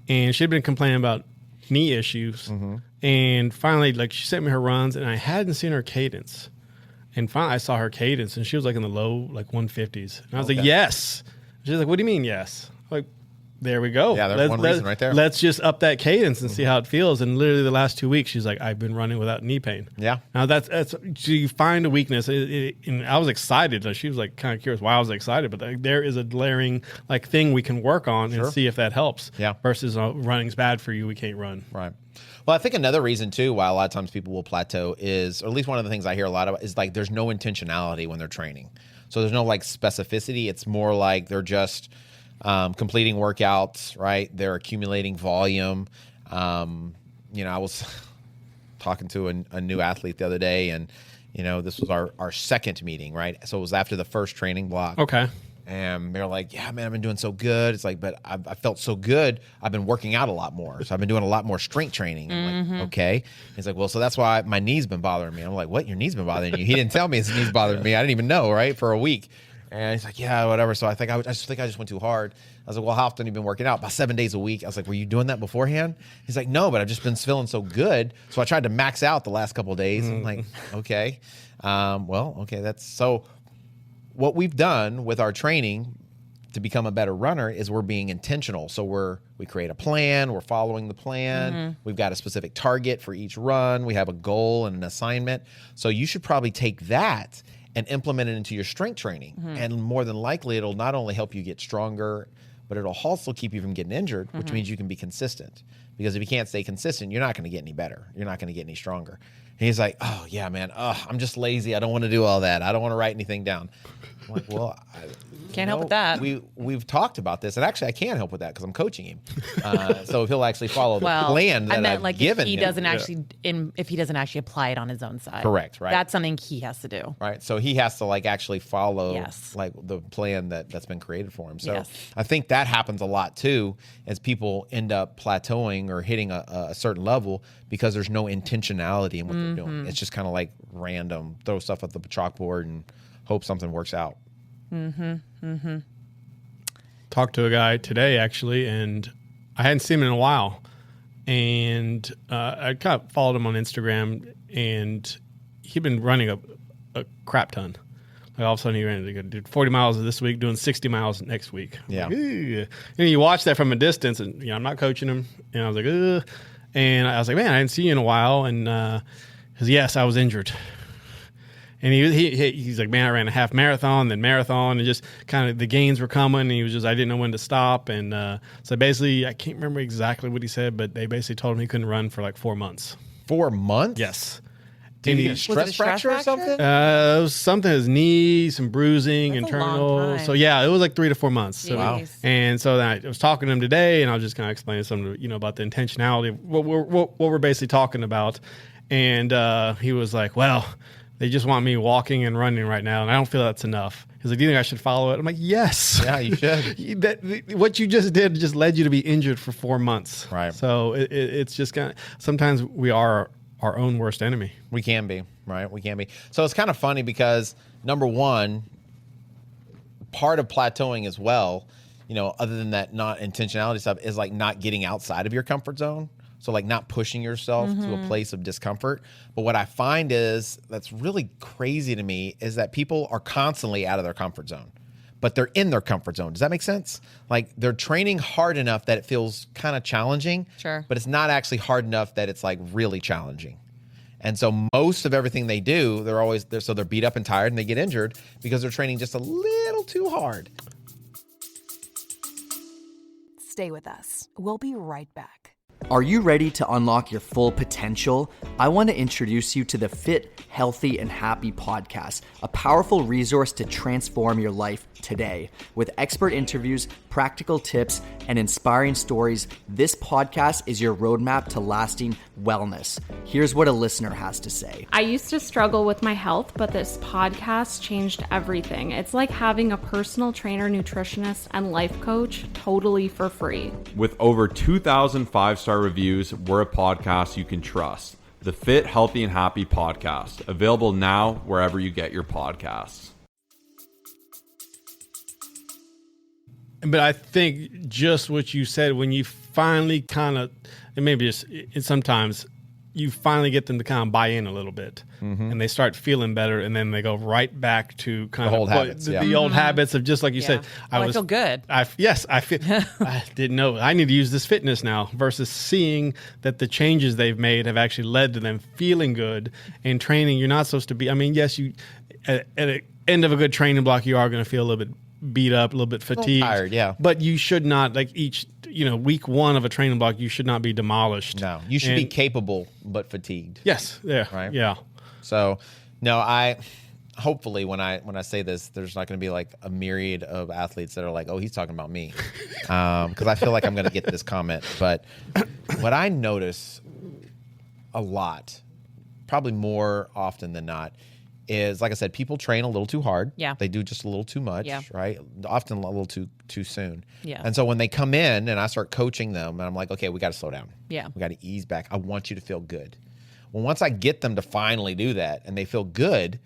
and she'd been complaining about knee issues. And finally, like, she sent me her runs, and I hadn't seen her cadence. And finally, I saw her cadence, and she was like in the low, like 150s. And I was like, yes. She's like, what do you mean, yes? Like, there we go. Yeah, there's one reason right there. Let's just up that cadence and see how it feels. And literally the last 2 weeks, she's like, I've been running without knee pain. Yeah. Now that's so you find a weakness. And I was excited. She was like kind of curious why I was excited, but there is a glaring like thing we can work on and see if that helps. Yeah. Versus running's bad for you. We can't run. Right. Well, I think another reason too why a lot of times people will plateau is, or at least one of the things I hear a lot about, is like there's no intentionality when they're training. So there's no like specificity. It's more like they're just completing workouts, right? They're accumulating volume. I was talking to a new athlete the other day, and this was our second meeting, right? So it was after the first training block. Okay. And they're like, yeah, man, I've been doing so good. It's like, but I felt so good. I've been working out a lot more. So I've been doing a lot more strength training. I'm like, okay. He's like, well, so that's why my knee's been bothering me. I'm like, what? Your knee's been bothering you? He didn't tell me his knee's bothering me. I didn't even know, right? For a week. And he's like, yeah, whatever. So I just went too hard. I was like, well, how often have you been working out? About 7 days a week. I was like, were you doing that beforehand? He's like, no, but I've just been feeling so good. So I tried to max out the last couple of days. I'm like, okay. Okay. That's so what we've done with our training to become a better runner is we're being intentional. So we create a plan, we're following the plan. We've got a specific target for each run. We have a goal and an assignment. So you should probably take that and implement it into your strength training. And more than likely, it'll not only help you get stronger, but it'll also keep you from getting injured, which means you can be consistent. Because if you can't stay consistent, you're not going to get any better. You're not going to get any stronger. And he's like, oh, yeah, man, I'm just lazy. I don't want to do all that. I don't want to write anything down. I'm like, well, can't help with that. We've talked about this, and actually I can help with that because I'm coaching him. So if he'll actually follow the plan that I've given him. If he doesn't actually apply it on his own side. Correct, right. That's something he has to do. Right. So he has to actually follow the plan that's been created for him. So I think that happens a lot too as people end up plateauing or hitting a certain level because there's no intentionality in what they're doing. It's just kind of like random, throw stuff at the chalkboard and hope something works out. Talked to a guy today actually, and I hadn't seen him in a while, and I kind of followed him on Instagram, and he'd been running a crap ton. Like all of a sudden he ran to do 40 miles this week, doing 60 miles next week. Yeah. And you watch that from a distance, and I'm not coaching him, and I was like, ugh. And I was like, man, I didn't see you in a while, and because yes, I was injured. And he's like, man, I ran a half marathon, then marathon, and just kind of the gains were coming. And he was just, I didn't know when to stop. And so basically, I can't remember exactly what he said, but they basically told him he couldn't run for like 4 months. 4 months? Yes. Did he get a stress fracture or something? It was something, his knee, some bruising, That's internal. So yeah, it was like 3 to 4 months. So, wow. And so then I was talking to him today, and I was just kind of explaining something, about the intentionality of what we're basically talking about. And he was like, well, they just want me walking and running right now, and I don't feel that's enough. He's like, do you think I should follow it? I'm like, yes. Yeah, you should. What you just did just led you to be injured for 4 months. Right. So it's just kind of, sometimes we are our own worst enemy. We can be, right? We can be. So it's kind of funny because, number one, part of plateauing as well, other than that not intentionality stuff, is like not getting outside of your comfort zone. So like not pushing yourself to a place of discomfort. But what I find is that's really crazy to me is that people are constantly out of their comfort zone, but they're in their comfort zone. Does that make sense? Like they're training hard enough that it feels kind of challenging, Sure. but it's not actually hard enough that it's like really challenging. And so most of everything they do, they're beat up and tired and they get injured because they're training just a little too hard. Stay with us. We'll be right back. Are you ready to unlock your full potential? I want to introduce you to the Fit, Healthy, and Happy podcast, a powerful resource to transform your life today. With expert interviews, practical tips, and inspiring stories, this podcast is your roadmap to lasting wellness. Here's what a listener has to say. I used to struggle with my health, but this podcast changed everything. It's like having a personal trainer, nutritionist, and life coach totally for free. With over 2,000 5-star reviews, we're a podcast you can trust. The Fit, Healthy, and Happy podcast, available now wherever you get your podcasts. But I think just what you said, when you finally kind of, and maybe just sometimes you finally get them to kind of buy in a little bit, and they start feeling better, and then they go right back to kind of old habits, the old habits of just like you said. I feel good. I feel. I didn't know. I need to use this fitness now versus seeing that the changes they've made have actually led to them feeling good and training. You're not supposed to be. I mean, yes, you at the end of a good training block, you are going to feel a little bit beat up, a little bit fatigued, tired, yeah. But you should not, like each, week one of a training block, you should not be demolished. No, you should be capable but fatigued. Yes, yeah, right, yeah. So, no, hopefully when I say this, there's not going to be like a myriad of athletes that are like, oh, he's talking about me, because I feel like I'm going to get this comment. But what I notice a lot, probably more often than not, is, like I said, people train a little too hard. Yeah. They do just a little too much, right? Often a little too soon. Yeah. And so when they come in and I start coaching them, and I'm like, okay, we got to slow down. Yeah. We got to ease back. I want you to feel good. Well, once I get them to finally do that and they feel good,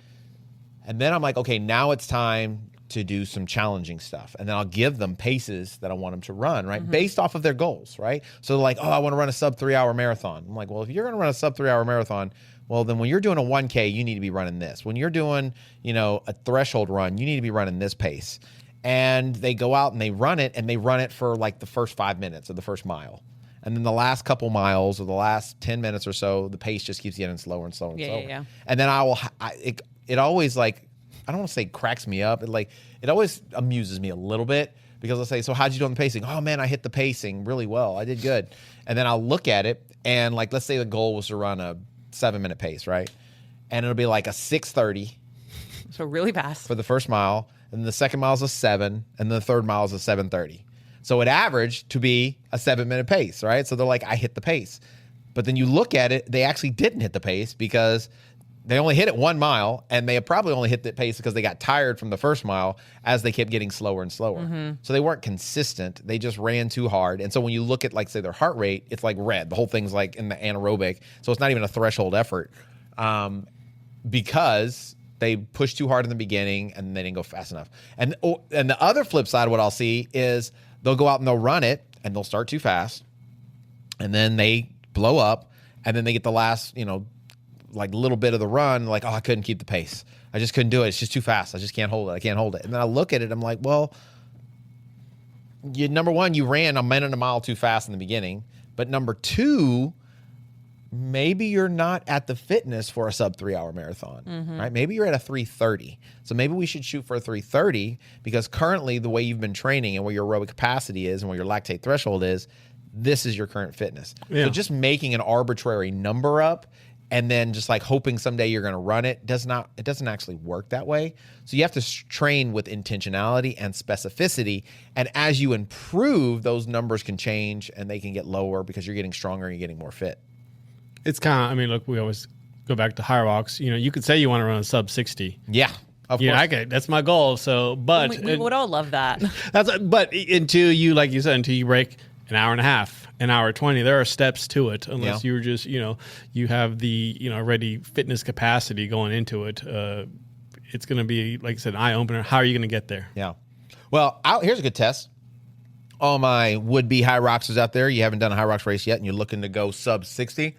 and then I'm like, okay, now it's time to do some challenging stuff. And then I'll give them paces that I want them to run, right? Based off of their goals, right? So they're like, oh, I want to run a sub 3 hour marathon. I'm like, well, if you're going to run a sub 3 hour marathon, well, then when you're doing a 1K, you need to be running this. When you're doing, a threshold run, you need to be running this pace. And they go out and they run it for like the first 5 minutes of the first mile. And then the last couple miles or the last 10 minutes or so, the pace just keeps getting slower and slower and slower. Yeah. And then it always, like, I don't want to say cracks me up. It always amuses me a little bit, because I'll say, so how'd you do on the pacing? Oh man, I hit the pacing really well. I did good. And then I'll look at it, and like, let's say the goal was to run a 7-minute pace, right? And it'll be like a 6:30. So really fast. For the first mile, and the second mile is a 7, and the third mile is a 7:30. So it averaged to be a 7-minute pace, right? So they're like, I hit the pace. But then you look at it, they actually didn't hit the pace, because they only hit it 1 mile, and they probably only hit the pace because they got tired from the first mile as they kept getting slower and slower. So they weren't consistent. They just ran too hard. And so when you look at, like, say, their heart rate, it's like red. The whole thing's like in the anaerobic. So it's not even a threshold effort, because they pushed too hard in the beginning and they didn't go fast enough. And the other flip side of what I'll see is they'll go out and they'll run it, and they'll start too fast, and then they blow up, and then they get the last, like little bit of the run, like, oh, I couldn't keep the pace. I just couldn't do it. It's just too fast. I just can't hold it. I can't hold it. And then I look at it, I'm like, well, number one, you ran a minute and a mile too fast in the beginning. But number two, maybe you're not at the fitness for a sub 3 hour marathon, right? Maybe you're at a 3:30. So maybe we should shoot for a 3:30, because currently the way you've been training and where your aerobic capacity is and where your lactate threshold is, this is your current fitness. Yeah. So just making an arbitrary number up and then just like hoping someday you're going to run it doesn't actually work that way. So you have to train with intentionality and specificity. And as you improve, those numbers can change and they can get lower because you're getting stronger and you're getting more fit. It's kind of, look, we always go back to HYROX. You could say you want to run a sub 60. Yeah. Of course. That's my goal. So, but we would all love that. But until you, like you said, until you break an hour and a half, an hour 20, there are steps to it. Unless you're just, you have the, already fitness capacity going into it. It's going to be, like I said, an eye opener. How are you going to get there? Yeah. Well, here's a good test. All my would-be HYROXers out there, you haven't done a HYROX race yet and you're looking to go sub 60,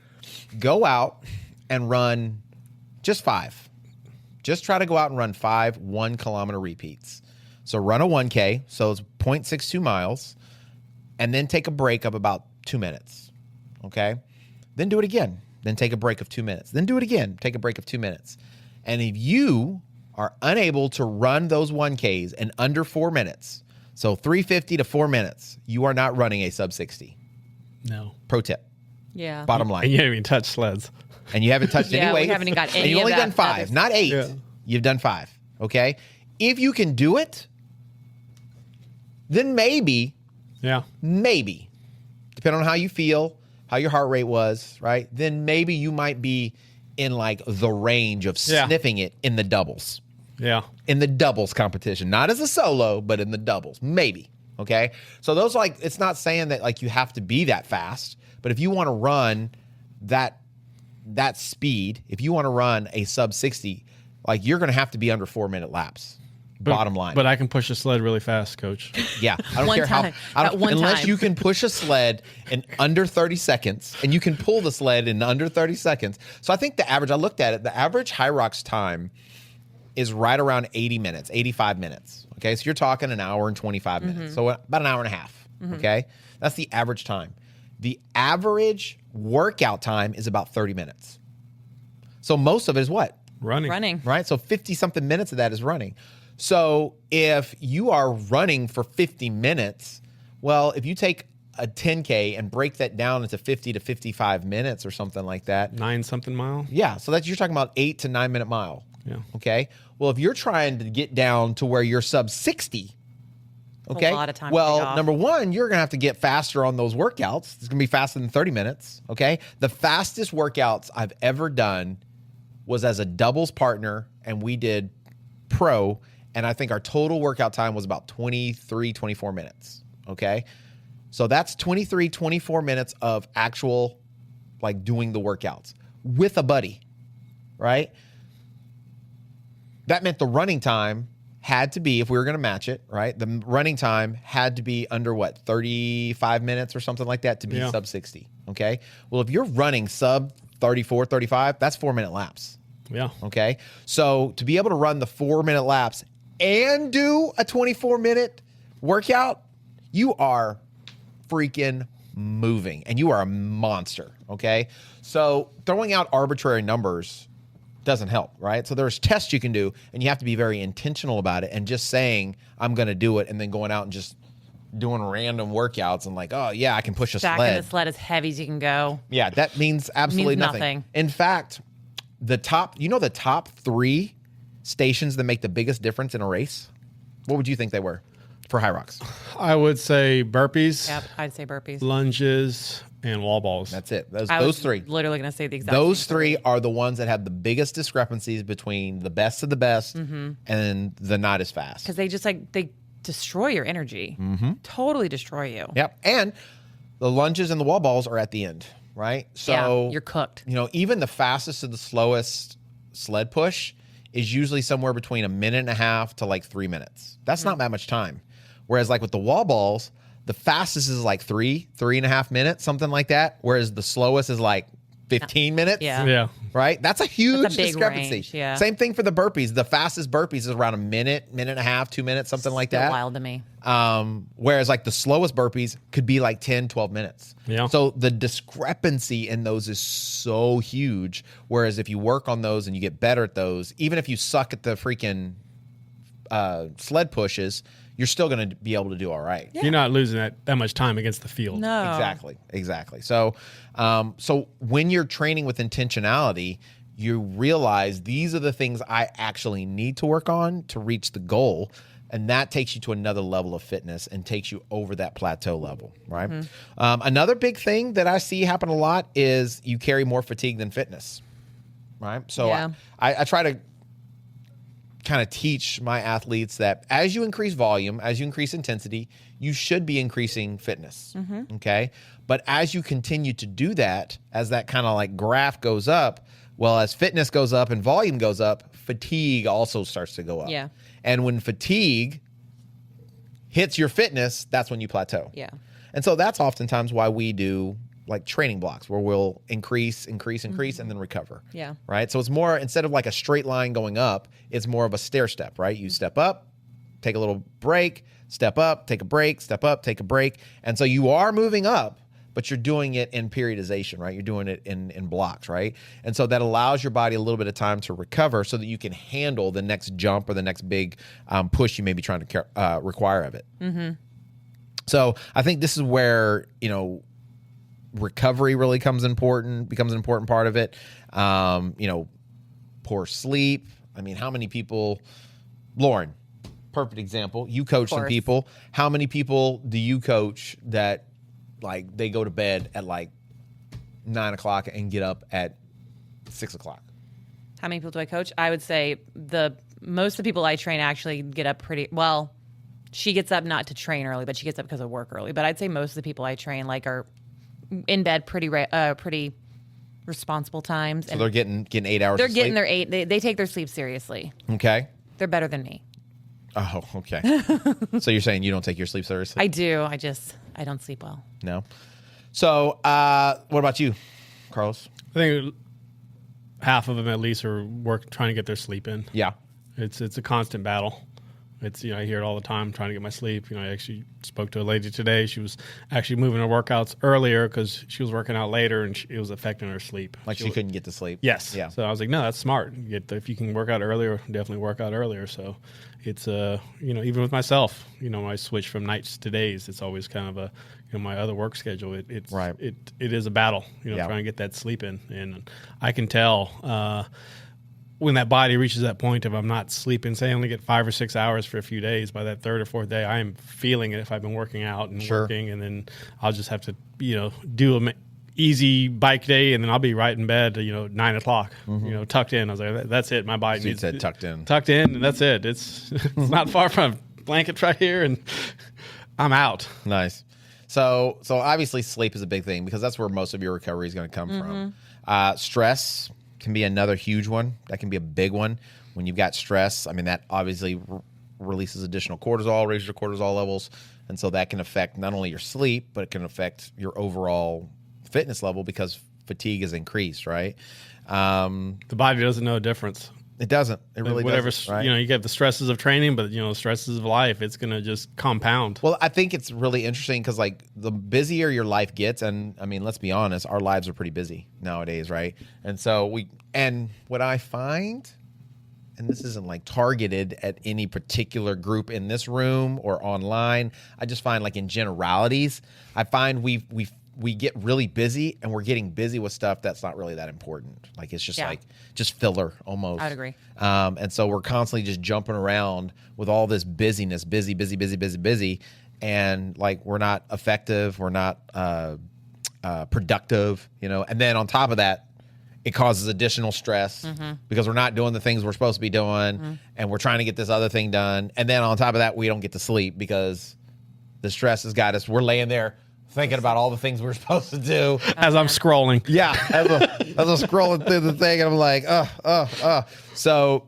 go out and run just 5. Just try to go out and run 5 1-kilometer repeats. So run a 1K, so it's 0.62 miles, and then take a break of about 2 minutes, okay? Then do it again. Then take a break of 2 minutes. Then do it again. Take a break of 2 minutes. And if you are unable to run those 1Ks in under 4 minutes, so 350 to 4 minutes, you are not running a sub 60. No. Pro tip. Yeah. Bottom line. And you haven't even touched sleds. And you haven't touched any weight. We haven't even got any and you've only of that. done 5, not 8. Yeah. You've done 5, okay? If you can do it, then maybe, depending on how you feel, how your heart rate was, right? Then maybe you might be in like the range of sniffing it in the doubles. Yeah. In the doubles competition. Not as a solo, but in the doubles. Maybe. Okay? So those it's not saying that like you have to be that fast, but if you want to run that speed, if you want to run a sub 60, like you're going to have to be under 4-minute laps. Bottom line. But I can push a sled really fast, Coach. Yeah. I don't care how. Unless you can push a sled in under 30 seconds and you can pull the sled in under 30 seconds. So I think I looked at it, the average HYROX time is right around 80 minutes, 85 minutes. Okay. So you're talking an hour and 25 minutes. So about an hour and a half. Okay. That's the average time. The average workout time is about 30 minutes. So most of it is what? Running. Right? So 50-something minutes of that is running. So if you are running for 50 minutes, well, if you take a 10K and break that down into 50 to 55 minutes or something like that. 9-something mile? Yeah. So you're talking about 8 to 9 minute mile. Yeah. Okay. Well, if you're trying to get down to where you're sub 60, okay. A lot of time. Well, number one, you're going to have to get faster on those workouts. It's going to be faster than 30 minutes. Okay. The fastest workouts I've ever done was as a doubles partner and we did pro, and I think our total workout time was about 23, 24 minutes. Okay. So that's 23, 24 minutes of actual, like, doing the workouts with a buddy, right? That meant the running time had to be, if we were going to match it, right? The running time had to be under 35 minutes or something like that to be sub 60. Okay. Well, if you're running sub 34, 35, that's 4-minute laps. Yeah. Okay. So to be able to run the 4-minute laps and do a 24-minute workout, you are freaking moving and you are a monster. Okay. So throwing out arbitrary numbers doesn't help, right? So there's tests you can do, and you have to be very intentional about it, and just saying, I'm going to do it, and then going out and just doing random workouts and like, oh, yeah, I can push a sled. Stacking the sled as heavy as you can go. Yeah, that means absolutely nothing. In fact, the top 3 stations that make the biggest difference in a race, what would you think they were for HYROX? I would say burpees. Yep, I'd say burpees. Lunges and wall balls. That's it. Those 3. Literally going to say the exact Those 3 are the ones that have the biggest discrepancies between the best of the best and the not as fast. Because they just they destroy your energy. Totally destroy you. Yep. And the lunges and the wall balls are at the end, right? So you're cooked. Even the fastest and the slowest sled push is usually somewhere between 1.5 minutes to like 3 minutes. That's not that much time. Whereas like with the wall balls, the fastest is like 3.5 minutes, something like that. Whereas the slowest is like 15 minutes. Yeah. Right? That's a huge big discrepancy. Range, yeah. Same thing for the burpees. The fastest burpees is around 1 minute, 1.5 minutes, 2 minutes, something like that. Wild to me. Whereas like the slowest burpees could be like 10, 12 minutes. Yeah. So the discrepancy in those is so huge. Whereas if you work on those and you get better at those, even if you suck at the freaking sled pushes, you're still going to be able to do all right. Yeah. You're not losing that much time against the field. No. Exactly. So, so when you're training with intentionality, you realize these are the things I actually need to work on to reach the goal. And that takes you to another level of fitness and takes you over that plateau level, right? Another big thing that I see happen a lot is you carry more fatigue than fitness, right? So I try to kind of teach my athletes that as you increase volume, as you increase intensity, you should be increasing fitness. Okay. But as you continue to do that, as that kind of like graph goes up, well, as fitness goes up and volume goes up, fatigue also starts to go up. Yeah. And when fatigue hits your fitness, that's when you plateau. Yeah. And so that's oftentimes why we do like training blocks where we'll increase, and then recover. Yeah. Right. So it's more, instead of like a straight line going up, it's more of a stair step, right? You step up, take a little break, step up, take a break, step up, take a break. And so you are moving up, but you're doing it in periodization, right? You're doing it in blocks, right? And so that allows your body a little bit of time to recover so that you can handle the next jump or the next big push you may be trying to require of it. So I think this is where, recovery really becomes an important part of it. Poor sleep. I mean, how many people, Lauren, perfect example. You coach some people. How many people do you coach that like they go to bed at like 9 o'clock and get up at 6 o'clock? How many people do I coach? I would say most of the people I train actually get up pretty well. She gets up not to train early, but she gets up because of work early. But I'd say most of the people I train are in bed pretty responsible times. So they're getting 8 hours. They're of getting sleep? their 8. They take their sleep seriously. Okay. They're better than me. Oh, okay. So you're saying you don't take your sleep seriously? I do. I don't sleep well. No. So what about you, Carlos? I think half of them at least are trying to get their sleep in. Yeah. It's a constant battle. It's, I hear it all the time, trying to get my sleep. I actually spoke to a lady today. She was actually moving her workouts earlier because she was working out later and it was affecting her sleep. Like she couldn't get to sleep? Yes. Yeah. So I was like, no, that's smart. If you can work out earlier, definitely work out earlier. So it's, even with myself, when I switch from nights to days, it's always kind of my other work schedule. It is a battle, trying to get that sleep in. And I can tell, when that body reaches that point of I'm not sleeping, say I only get 5 or 6 hours for a few days, by that third or fourth day, I am feeling it if I've been working out and working, and then I'll just have to, do easy bike day, and then I'll be right in bed, 9 o'clock, tucked in. I was like, that's it. My body needs tucked in, and that's it. It's not far from blankets right here, and I'm out. Nice. So obviously sleep is a big thing because that's where most of your recovery is going to come from. Stress can be another huge one. That can be a big one. When you've got stress, I mean, that obviously releases additional cortisol, raises your cortisol levels. And so that can affect not only your sleep, but it can affect your overall fitness level because fatigue is increased, right? The body doesn't know a difference. It doesn't. It really doesn't. Right? You get the stresses of training, but the stresses of life, it's going to just compound. Well, I think it's really interesting because like the busier your life gets, and I mean, let's be honest, our lives are pretty busy nowadays, right? And so what I find, and this isn't like targeted at any particular group in this room or online, I just find like in generalities, I find we get really busy and we're getting busy with stuff that's not really that important. Like it's just just filler almost. I'd agree. And so we're constantly just jumping around with all this busyness, busy. And like, we're not effective. We're not productive, and then on top of that, it causes additional stress because we're not doing the things we're supposed to be doing and we're trying to get this other thing done. And then on top of that, we don't get to sleep because the stress has got us. We're laying there thinking about all the things we're supposed to do. As I'm scrolling. Yeah. As I'm scrolling through the thing and I'm like, So,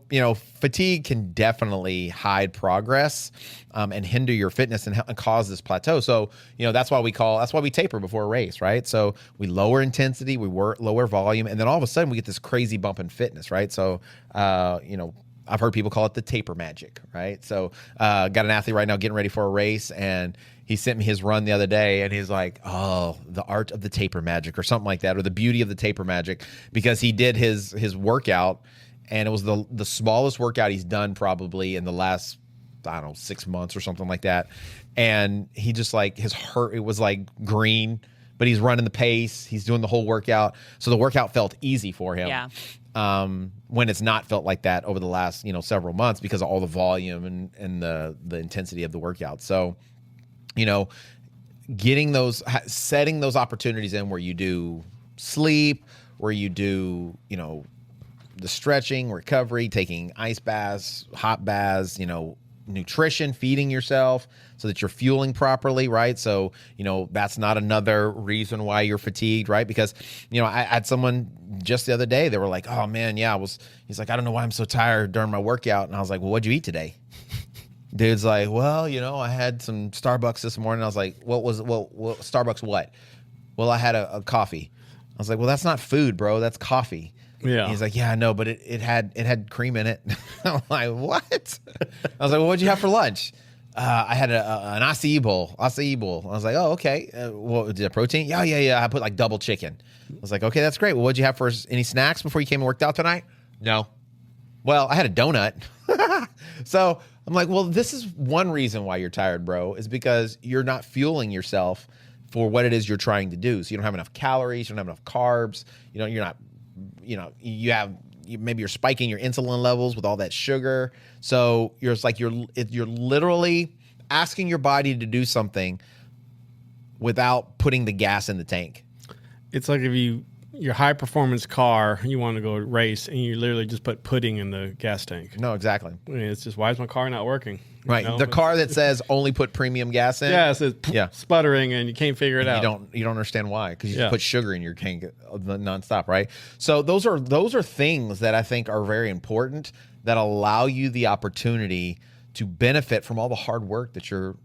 fatigue can definitely hide progress and hinder your fitness and cause this plateau. So, that's why we taper before a race, right? So we lower intensity, we lower volume, and then all of a sudden we get this crazy bump in fitness, right? So, I've heard people call it the taper magic, right? So, got an athlete right now getting ready for a race, and he sent me his run the other day, and he's like, "Oh, the art of the taper magic," or something like that, or the beauty of the taper magic, because he did his workout, and it was the smallest workout he's done probably in the last, 6 months or something like that. And he just like his heart, it was like green, but he's running the pace, he's doing the whole workout, so the workout felt easy for him. Yeah. When it's not felt like that over the last several months because of all the volume and the intensity of the workout. So, setting those opportunities in where you do sleep, where you do the stretching, recovery, taking ice baths, hot baths, nutrition, feeding yourself so that you're fueling properly, right? So, that's not another reason why you're fatigued, right? Because, I had someone just the other day, they were like, "Oh man, yeah, he's like, I don't know why I'm so tired during my workout." And I was like, "Well, what'd you eat today?" Dude's like, "Well, I had some Starbucks this morning." I was like, Starbucks what? "Well, I had a coffee." I was like, "Well, that's not food, bro. That's coffee." Yeah. And he's like, "Yeah, I know, but it had cream in it." I'm like, "What?" I was like, "Well, what'd you have for lunch?" "I had an acai bowl. I was like, "Oh, okay. Well, did it protein?" Yeah. I put like double chicken. I was like, "Okay, that's great. Well, what'd you have for any snacks before you came and worked out tonight?" "No." "Well, I had a donut." So I'm like, well, this is one reason why you're tired, bro, is because you're not fueling yourself for what it is you're trying to do. So you don't have enough calories, you don't have enough carbs, you're not, maybe you're spiking your insulin levels with all that sugar. So you're literally asking your body to do something without putting the gas in the tank. It's like if your high performance car, you want to go race, and you literally just put pudding in the gas tank. No, exactly. I mean, it's just, why is my car not working? Right. The car that says only put premium gas in. Yeah, it says sputtering, and you can't figure it out. You don't understand why, because you just put sugar in your tank nonstop, right? So those are things that I think are very important that allow you the opportunity to benefit from all the hard work that you're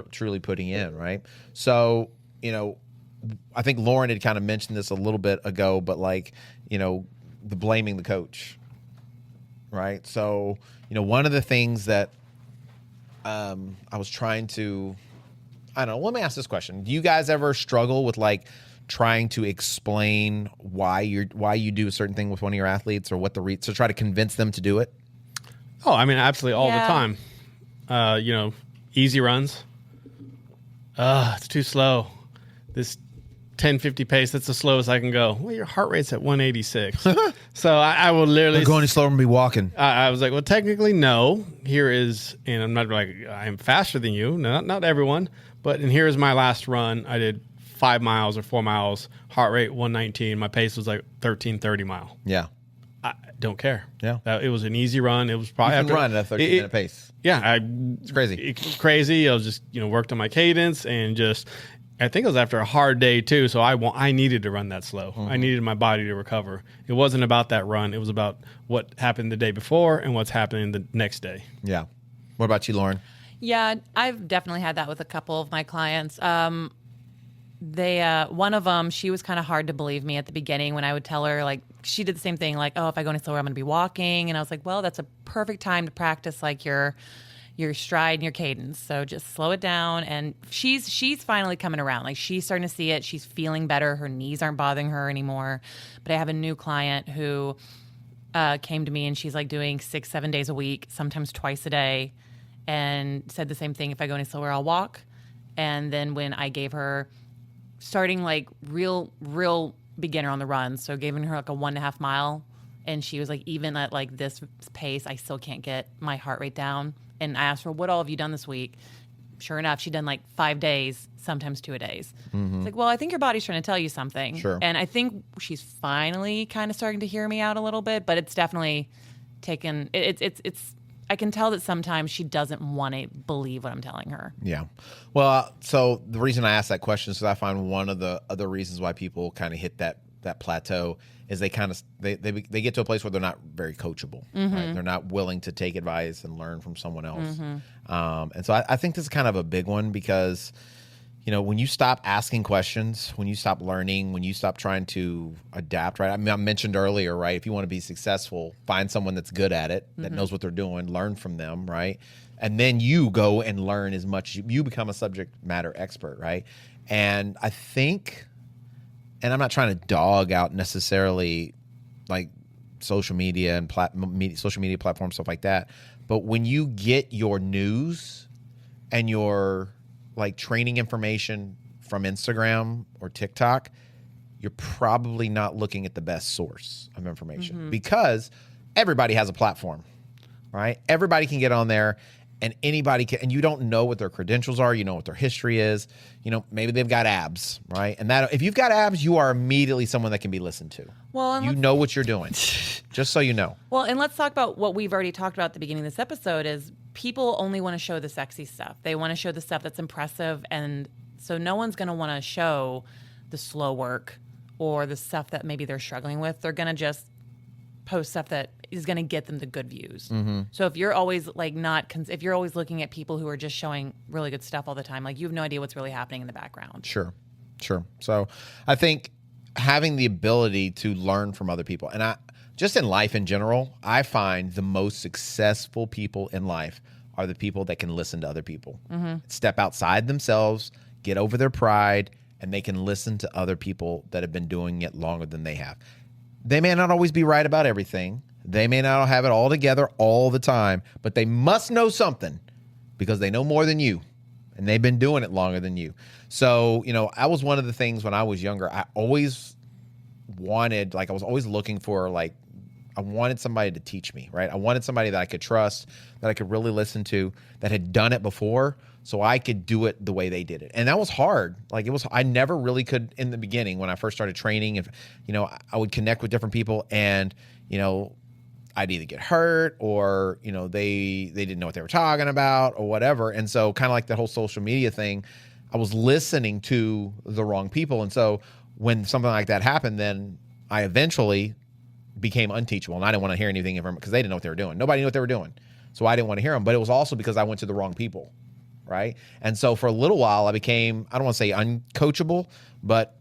truly putting in, right? So, I think Lauren had kind of mentioned this a little bit ago, but the blaming the coach, right? So, one of the things that I was trying to, let me ask this question. Do you guys ever struggle with trying to explain why you do a certain thing with one of your athletes or what so try to convince them to do it? Oh, I mean, absolutely all the time. Easy runs. It's too slow. This 10:50 pace, that's the slowest I can go. Well, your heart rate's at 186. So I will literally... You're going any slower than me walking. I was like, well, technically, no. Here is... And I'm not like, I'm faster than you. No, not everyone. And here is my last run. I did 5 miles or 4 miles, heart rate 119. My pace was like 13:30 mile. Yeah. I don't care. Yeah. It was an easy run. It was probably You can run at a 13-minute pace. Yeah. It's crazy. It's crazy. I was just, worked on my cadence and just, I think it was after a hard day too. So I needed to run that slow. I needed my body to recover. It wasn't about that run. It was about what happened the day before and what's happening the next day. Yeah. What about you, Lauren? Yeah, I've definitely had that with a couple of my clients. One of them, she was kind of hard to believe me at the beginning when I would tell her, like, she did the same thing, like, oh, if I go any slower, I'm going to be walking. And I was like, well, that's a perfect time to practice, like, your stride and your cadence. So just slow it down. And she's finally coming around. Like, she's starting to see it. She's feeling better. Her knees aren't bothering her anymore. But I have a new client who came to me, and she's, like, doing 6-7 days a week, sometimes twice a day, and said the same thing. If I go any slower, I'll walk. And then when I gave her, starting like real beginner on the run, so giving her like a 1.5 mile, and she was like, even at like this pace, I still can't get my heart rate down. And I asked her, what all have you done this week? Sure enough, she'd done like 5 days, sometimes 2 days. It's like, well, I think your body's trying to tell you something. Sure. And I think she's finally kind of starting to hear me out a little bit, but it's definitely taken, it's I can tell that sometimes she doesn't want to believe what I'm telling her. Yeah. Well, so the reason I asked that question is because I find one of the other reasons why people kind of hit that plateau is they kind of they get to a place where they're not very coachable. Right? They're not willing to take advice and learn from someone else. And so I think this is kind of a big one because, when you stop asking questions, when you stop learning, when you stop trying to adapt, right? I mean, I mentioned earlier, right? If you want to be successful, find someone that's good at it, that knows what they're doing, learn from them, right? And then you go and learn as much. You become a subject matter expert, right? And I think, and I'm not trying to dog out necessarily like social media and social media platforms, stuff like that. But when you get your news and your like training information from Instagram or TikTok, you're probably not looking at the best source of information because everybody has a platform, right? Everybody can get on there and anybody can, and you don't know what their credentials are. You know what their history is. Maybe they've got abs, right? And that if you've got abs, you are immediately someone that can be listened to. Well, you know what you're doing, just so you know. Well, and let's talk about what we've already talked about at the beginning of this episode is people only want to show the sexy stuff. They want to show the stuff that's impressive. And so no one's going to want to show the slow work or the stuff that maybe they're struggling with. They're going to just post stuff that is going to get them the good views. So if you're always like if you're always looking at people who are just showing really good stuff all the time, like you have no idea what's really happening in the background. Sure. So I think having the ability to learn from other people, and just in life in general, I find the most successful people in life are the people that can listen to other people, step outside themselves, get over their pride, and they can listen to other people that have been doing it longer than they have. They may not always be right about everything. They may not have it all together all the time, but they must know something because they know more than you and they've been doing it longer than you. So, I was one of the things when I was younger, I always wanted, I was always looking for, I wanted somebody to teach me, right? I wanted somebody that I could trust, that I could really listen to, that had done it before so I could do it the way they did it. And that was hard. I never really could in the beginning when I first started training. If, I would connect with different people and, I'd either get hurt or, they didn't know what they were talking about or whatever. And so kind of like the whole social media thing, I was listening to the wrong people. And so when something like that happened, then I eventually became unteachable and I didn't want to hear anything from them because they didn't know what they were doing. Nobody knew what they were doing. So I didn't want to hear them, but it was also because I went to the wrong people. Right. And so for a little while I became, I don't want to say uncoachable, but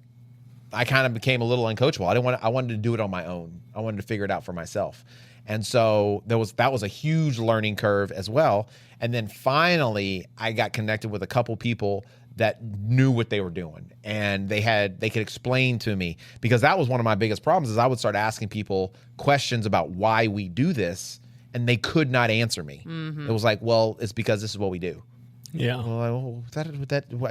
I kind of became a little uncoachable. I wanted to do it on my own. I wanted to figure it out for myself. And so that was a huge learning curve as well. And then finally I got connected with a couple people that knew what they were doing and they could explain to me, because that was one of my biggest problems is I would start asking people questions about why we do this and they could not answer me. It was like, well, it's because this is what we do. Yeah. Well,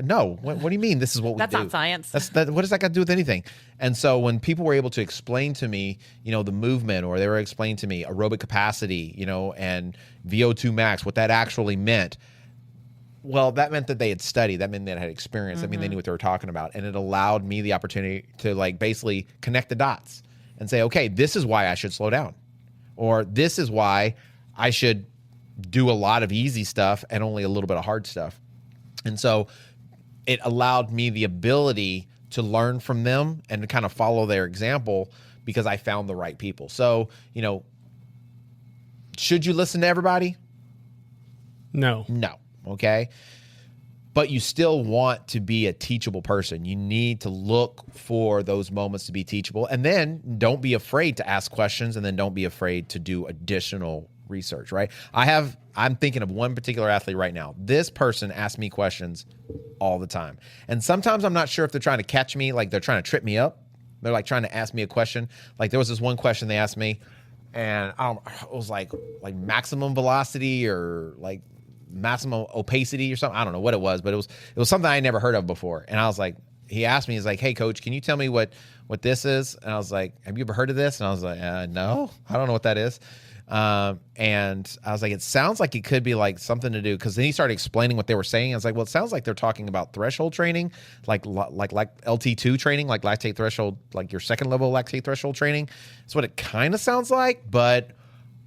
no. What do you mean? This is what we do. That's not science. What does that got to do with anything? And so when people were able to explain to me, the movement, or they were explaining to me aerobic capacity, and VO2 max, what that actually meant, Well, that meant that they had studied. That meant they had experience. That meant they knew what they were talking about. And it allowed me the opportunity to like basically connect the dots and say, okay, this is why I should slow down. Or this is why I should do a lot of easy stuff and only a little bit of hard stuff. And so it allowed me the ability to learn from them and to kind of follow their example because I found the right people. So, you know, should you listen to everybody? No. Okay. But you still want to be a teachable person. You need to look for those moments to be teachable. And then don't be afraid to ask questions, and then don't be afraid to do additional research, right? I'm thinking of one particular athlete right now. This person asks me questions all the time. And sometimes I'm not sure if they're trying to catch me, like they're trying to trip me up. They're like trying to ask me a question. Like there was this one question they asked me, and it was like maximum velocity or like maximum opacity or something. I don't know what it was, but it was something I never heard of before. And I was like, he asked me, he's like, hey coach, can you tell me what this is? And I was like, have you ever heard of this? And I was like, no, I don't know what that is. And I was like, it sounds like it could be like something to do. Cause then he started explaining what they were saying. I was like, well, it sounds like they're talking about threshold training, like LT2 training, like lactate threshold, like your second level lactate threshold training. That's what it kind of sounds like, but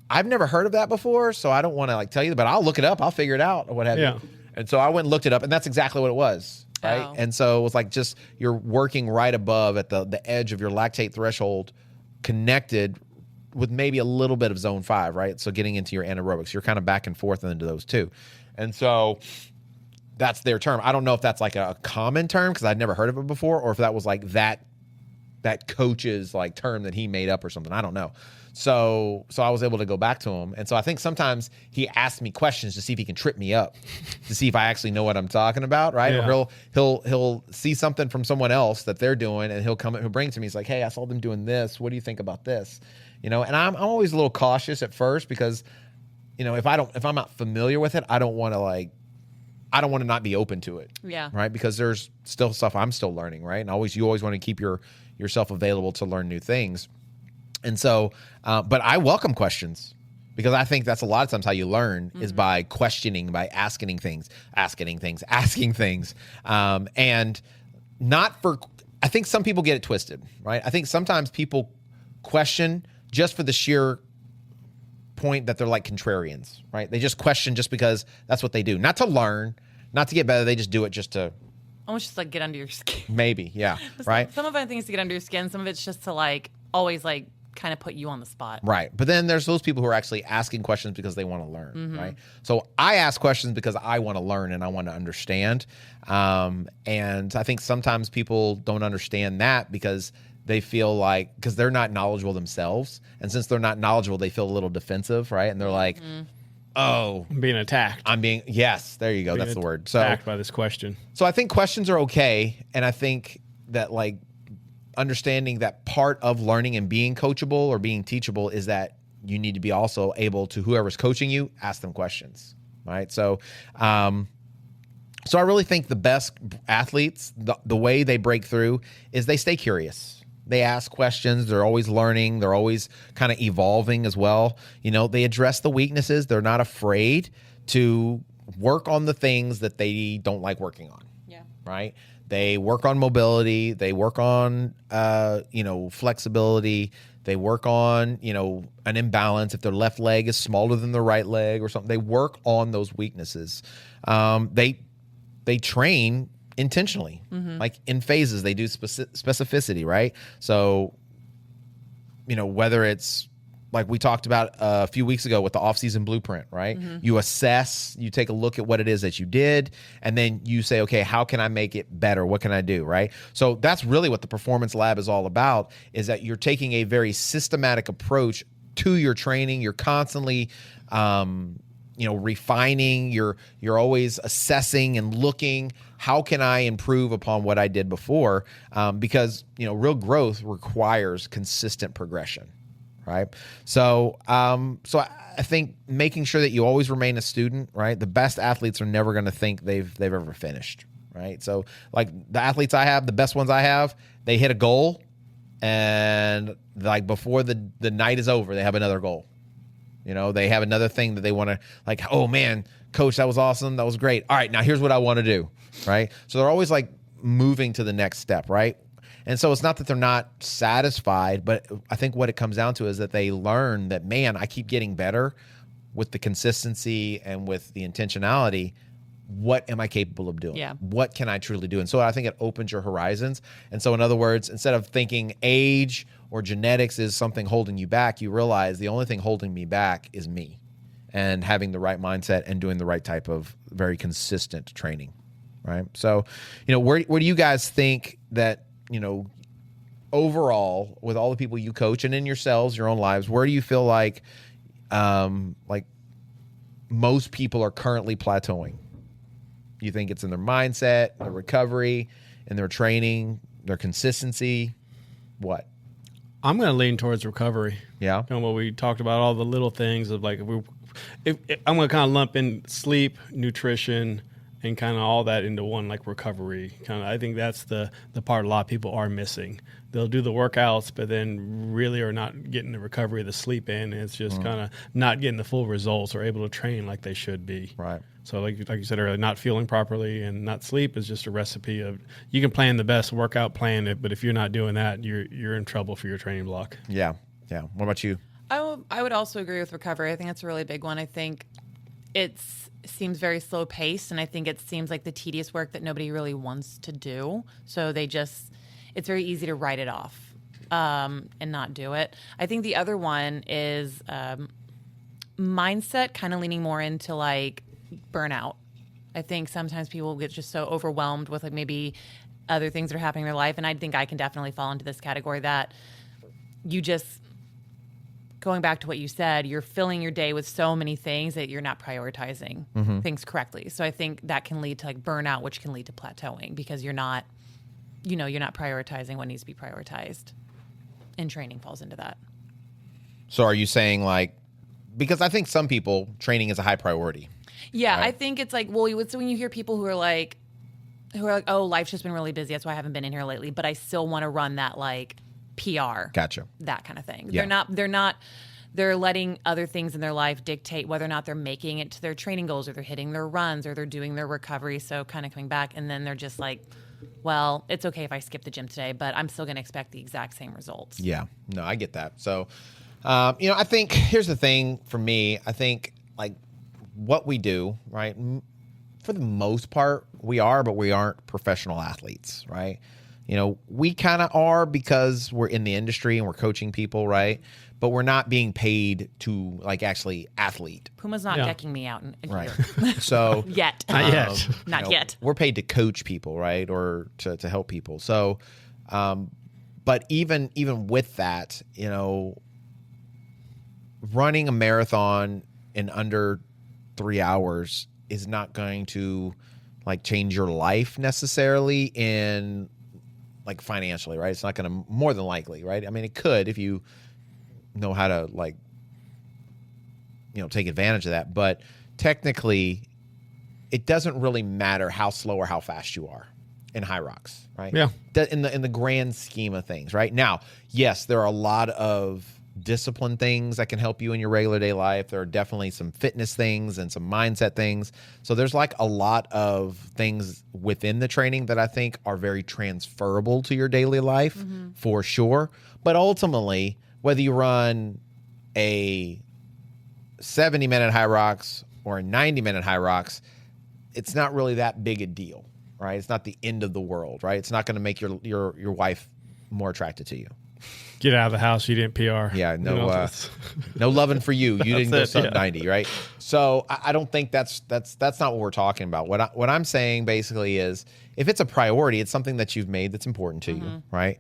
I've never heard of that before, so I don't want to like tell you, but I'll look it up. I'll figure it out or what have you. And so I went and looked it up, and that's exactly what it was, right? Oh. And so it was like just you're working right above at the edge of your lactate threshold, connected with maybe a little bit of zone 5, right? So getting into your anaerobics, you're kind of back and forth into those two. And so that's their term. I don't know if that's like a common term because I'd never heard of it before, or if that was like that coach's like term that he made up or something. I don't know. So I was able to go back to him. And so I think sometimes he asks me questions to see if he can trip me up, to see if I actually know what I'm talking about, right? Yeah. Or he'll see something from someone else that they're doing, and he'll bring it to me. He's like, hey, I saw them doing this. What do you think about this? You know, and I'm always a little cautious at first because, you know, if I'm not familiar with it, I don't want to not be open to it. Yeah. Right? Because there's still stuff I'm still learning, right? And you always want to keep yourself available to learn new things. And so, but I welcome questions because I think that's a lot of times how you learn is by questioning, by asking things. And I think some people get it twisted, right? I think sometimes people question just for the sheer point that they're like contrarians, right? They just question just because that's what they do. Not to learn, not to get better. They just do it just to almost just like get under your skin. Maybe, yeah, right? Some of it I think is to get under your skin. Some of it's just to like always like kind of put you on the spot. Right. But then there's those people who are actually asking questions because they want to learn, right? So I ask questions because I want to learn and I want to understand. And I think sometimes people don't understand that because they feel like, because they're not knowledgeable themselves. And since they're not knowledgeable, they feel a little defensive, right? And they're like, oh, I'm being attacked. Yes, there you go. That's the word. So attacked by this question. So I think questions are okay. And I think that like understanding that part of learning and being coachable or being teachable is that you need to be also able to, whoever's coaching you, ask them questions, right? So I really think the best athletes, the way they break through is they stay curious. They ask questions. They're always learning. They're always kind of evolving as well. You know, they address the weaknesses. They're not afraid to work on the things that they don't like working on. Yeah. Right? They work on mobility. They work on, flexibility. They work on, an imbalance. If their left leg is smaller than their right leg or something, they work on those weaknesses. They train intentionally, like in phases. They do specificity, right? So, whether it's like we talked about a few weeks ago with the off-season blueprint, right? You assess, you take a look at what it is that you did, and then you say, okay, how can I make it better? What can I do, right? So that's really what the Performance Lab is all about, is that you're taking a very systematic approach to your training. You're constantly, refining. You're always assessing and looking, how can I improve upon what I did before? Because, real growth requires consistent progression. Right. So I think making sure that you always remain a student, right? The best athletes are never going to think they've ever finished. Right. So like the athletes I have, the best ones I have, they hit a goal and like before the night is over, they have another goal. You know, they have another thing that they want to, like, oh man, coach, that was awesome. That was great. All right, now here's what I want to do, right? So they're always like moving to the next step, right? And so it's not that they're not satisfied, but I think what it comes down to is that they learn that, man, I keep getting better with the consistency and with the intentionality. What am I capable of doing? Yeah. What can I truly do? And so I think it opens your horizons. And so in other words, instead of thinking age or genetics is something holding you back, you realize the only thing holding me back is me and having the right mindset and doing the right type of very consistent training, right? So, you know, where do you guys think that, you know, overall with all the people you coach and in yourselves, your own lives, where do you feel like most people are currently plateauing? You think it's in their mindset, their recovery, in their training, their consistency? What? I'm going to lean towards recovery. Yeah. Kind of what we talked about, all the little things of like, if I'm going to kind of lump in sleep, nutrition, and kind of all that into one, like recovery. Kind of, I think that's the part a lot of people are missing. They'll do the workouts, but then really are not getting the recovery, the sleep in. And it's just kind of not getting the full results or able to train like they should be. Right. So like you said earlier, not feeling properly and not sleep is just a recipe of, you can plan the best workout, plan it, but if you're not doing that, you're in trouble for your training block. Yeah. Yeah. What about you? I would also agree with recovery. I think that's a really big one. I think it seems very slow paced, and I think it seems like the tedious work that nobody really wants to do. So it's very easy to write it off and not do it. I think the other one is mindset, kind of leaning more into like burnout. I think sometimes people get just so overwhelmed with like maybe other things that are happening in their life, and I think I can definitely fall into this category that you just, going back to what you said, you're filling your day with so many things that you're not prioritizing things correctly. So I think that can lead to like burnout, which can lead to plateauing because you're not prioritizing what needs to be prioritized. And training falls into that. So are you saying like, because I think some people, training is a high priority. Yeah, right? I think it's like, well, so when you hear people who are like, oh, life's just been really busy, that's why I haven't been in here lately, but I still want to run that like PR. Gotcha. That kind of thing. Yeah. They're letting other things in their life dictate whether or not they're making it to their training goals, or they're hitting their runs, or they're doing their recovery. So kind of coming back, and then they're just like, well, it's okay if I skip the gym today, but I'm still going to expect the exact same results. Yeah. No, I get that. So, I think here's the thing for me. I think like what we do, right? For the most part, we are, but we aren't professional athletes, right? You know, we kind of are because we're in the industry and we're coaching people, right? But we're not being paid to like actually athlete. Puma's not decking me out in right. here. So yet. Not yet. Not yet. We're paid to coach people, right? Or to help people. So, but even with that, you know, running a marathon in under 3 hours is not going to like change your life necessarily in like financially, right? It's not going to, more than likely, right? I mean, it could if you know how to like, take advantage of that. But technically, it doesn't really matter how slow or how fast you are in HYROX, right? Yeah. In the grand scheme of things, right? Now, yes, there are a lot of discipline things that can help you in your regular day life. There are definitely some fitness things and some mindset things. So there's like a lot of things within the training that I think are very transferable to your daily life for sure. But ultimately, whether you run a 70-minute HYROX or a 90-minute HYROX, it's not really that big a deal, right? It's not the end of the world, right? It's not going to make your wife more attracted to you. Get out of the house. You didn't PR. Yeah, no loving for you. You didn't go sub 90, right? So I don't think that's not what we're talking about. What I'm saying basically is, if it's a priority, it's something that you've made that's important to you, right?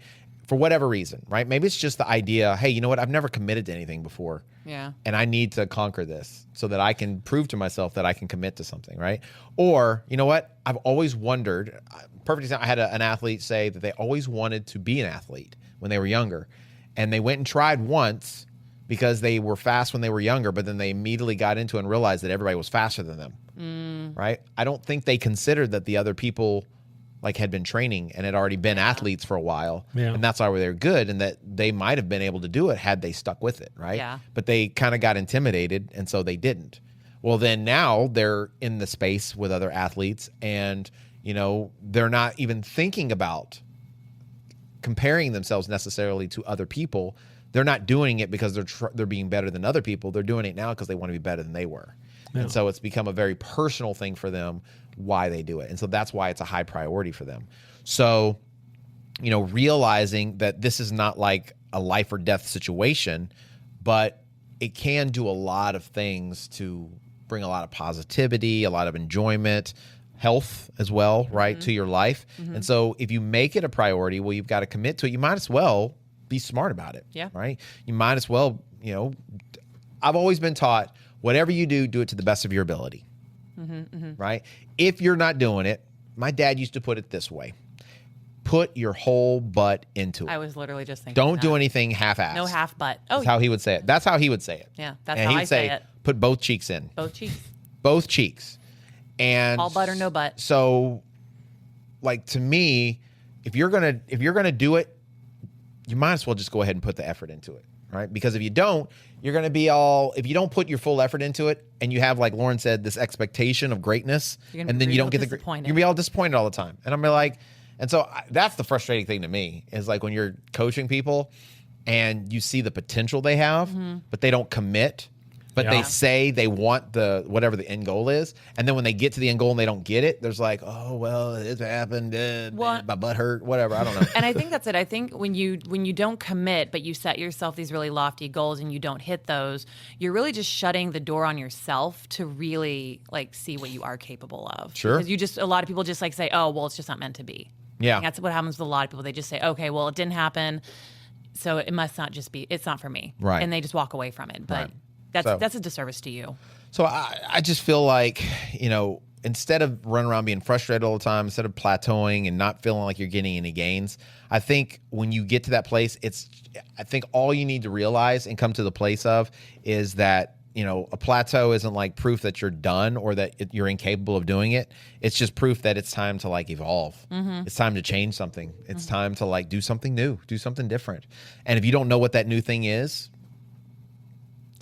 For whatever reason, right? Maybe it's just the idea, hey, you know what? I've never committed to anything before. Yeah. And I need to conquer this so that I can prove to myself that I can commit to something, right? Or, you know what? I've always wondered, perfect example, I had an athlete say that they always wanted to be an athlete when they were younger. And they went and tried once because they were fast when they were younger, but then they immediately got into it and realized that everybody was faster than them, right? I don't think they considered that the other people like had been training and had already been athletes for a while. Yeah. And that's why they're good, and that they might have been able to do it had they stuck with it, right? Yeah. But they kind of got intimidated, and so they didn't. Well, then now they're in the space with other athletes, and, you know, they're not even thinking about comparing themselves necessarily to other people. They're not doing it because they're being better than other people. They're doing it now because they want to be better than they were. Yeah. And so it's become a very personal thing for them why they do it. And so that's why it's a high priority for them. So, you know, realizing that this is not like a life or death situation, but it can do a lot of things to bring a lot of positivity, a lot of enjoyment, health as well, right, to your life. And so if you make it a priority, well, you've got to commit to it. You might as well be smart about it, right? You might as well, you know, I've always been taught, whatever you do, do it to the best of your ability, right? If you're not doing it, my dad used to put it this way: put your whole butt into it. I was literally just thinking Don't do anything half-assed. No half butt. Oh, that's how he would say it. That's how he would say it. Yeah, that's and how he would I say it. Put both cheeks in. Both cheeks. Both cheeks. And all butt or no butt. So, like, to me, if you're gonna do it, you might as well just go ahead and put the effort into it, right? Because if you don't, you're gonna be if you don't put your full effort into it, and you have, like Lauren said, this expectation of greatness, and then you don't get the great, you're gonna be all disappointed all the time. And I'm like, and so that's the frustrating thing to me is like when you're coaching people, and you see the potential they have, but they don't commit. But they say they want whatever the end goal is, and then when they get to the end goal and they don't get it, there's like, oh well, it happened, my butt hurt, whatever. I don't know. And I think that's it. I think when you don't commit, but you set yourself these really lofty goals and you don't hit those, you're really just shutting the door on yourself to really like see what you are capable of. Sure. Because a lot of people just like say, oh well, it's just not meant to be. Yeah. And that's what happens with a lot of people. They just say, okay, well, it didn't happen, so it must not just be. It's not for me. Right. And they just walk away from it. But. Right. That's a disservice to you. So I just feel like, you know, instead of running around being frustrated all the time, instead of plateauing and not feeling like you're getting any gains, I think when you get to that place, I think all you need to realize and come to the place of is that, you know, a plateau isn't like proof that you're done or that you're incapable of doing it. It's just proof that it's time to like evolve. It's time to change something. It's time to like do something new, do something different. And if you don't know what that new thing is,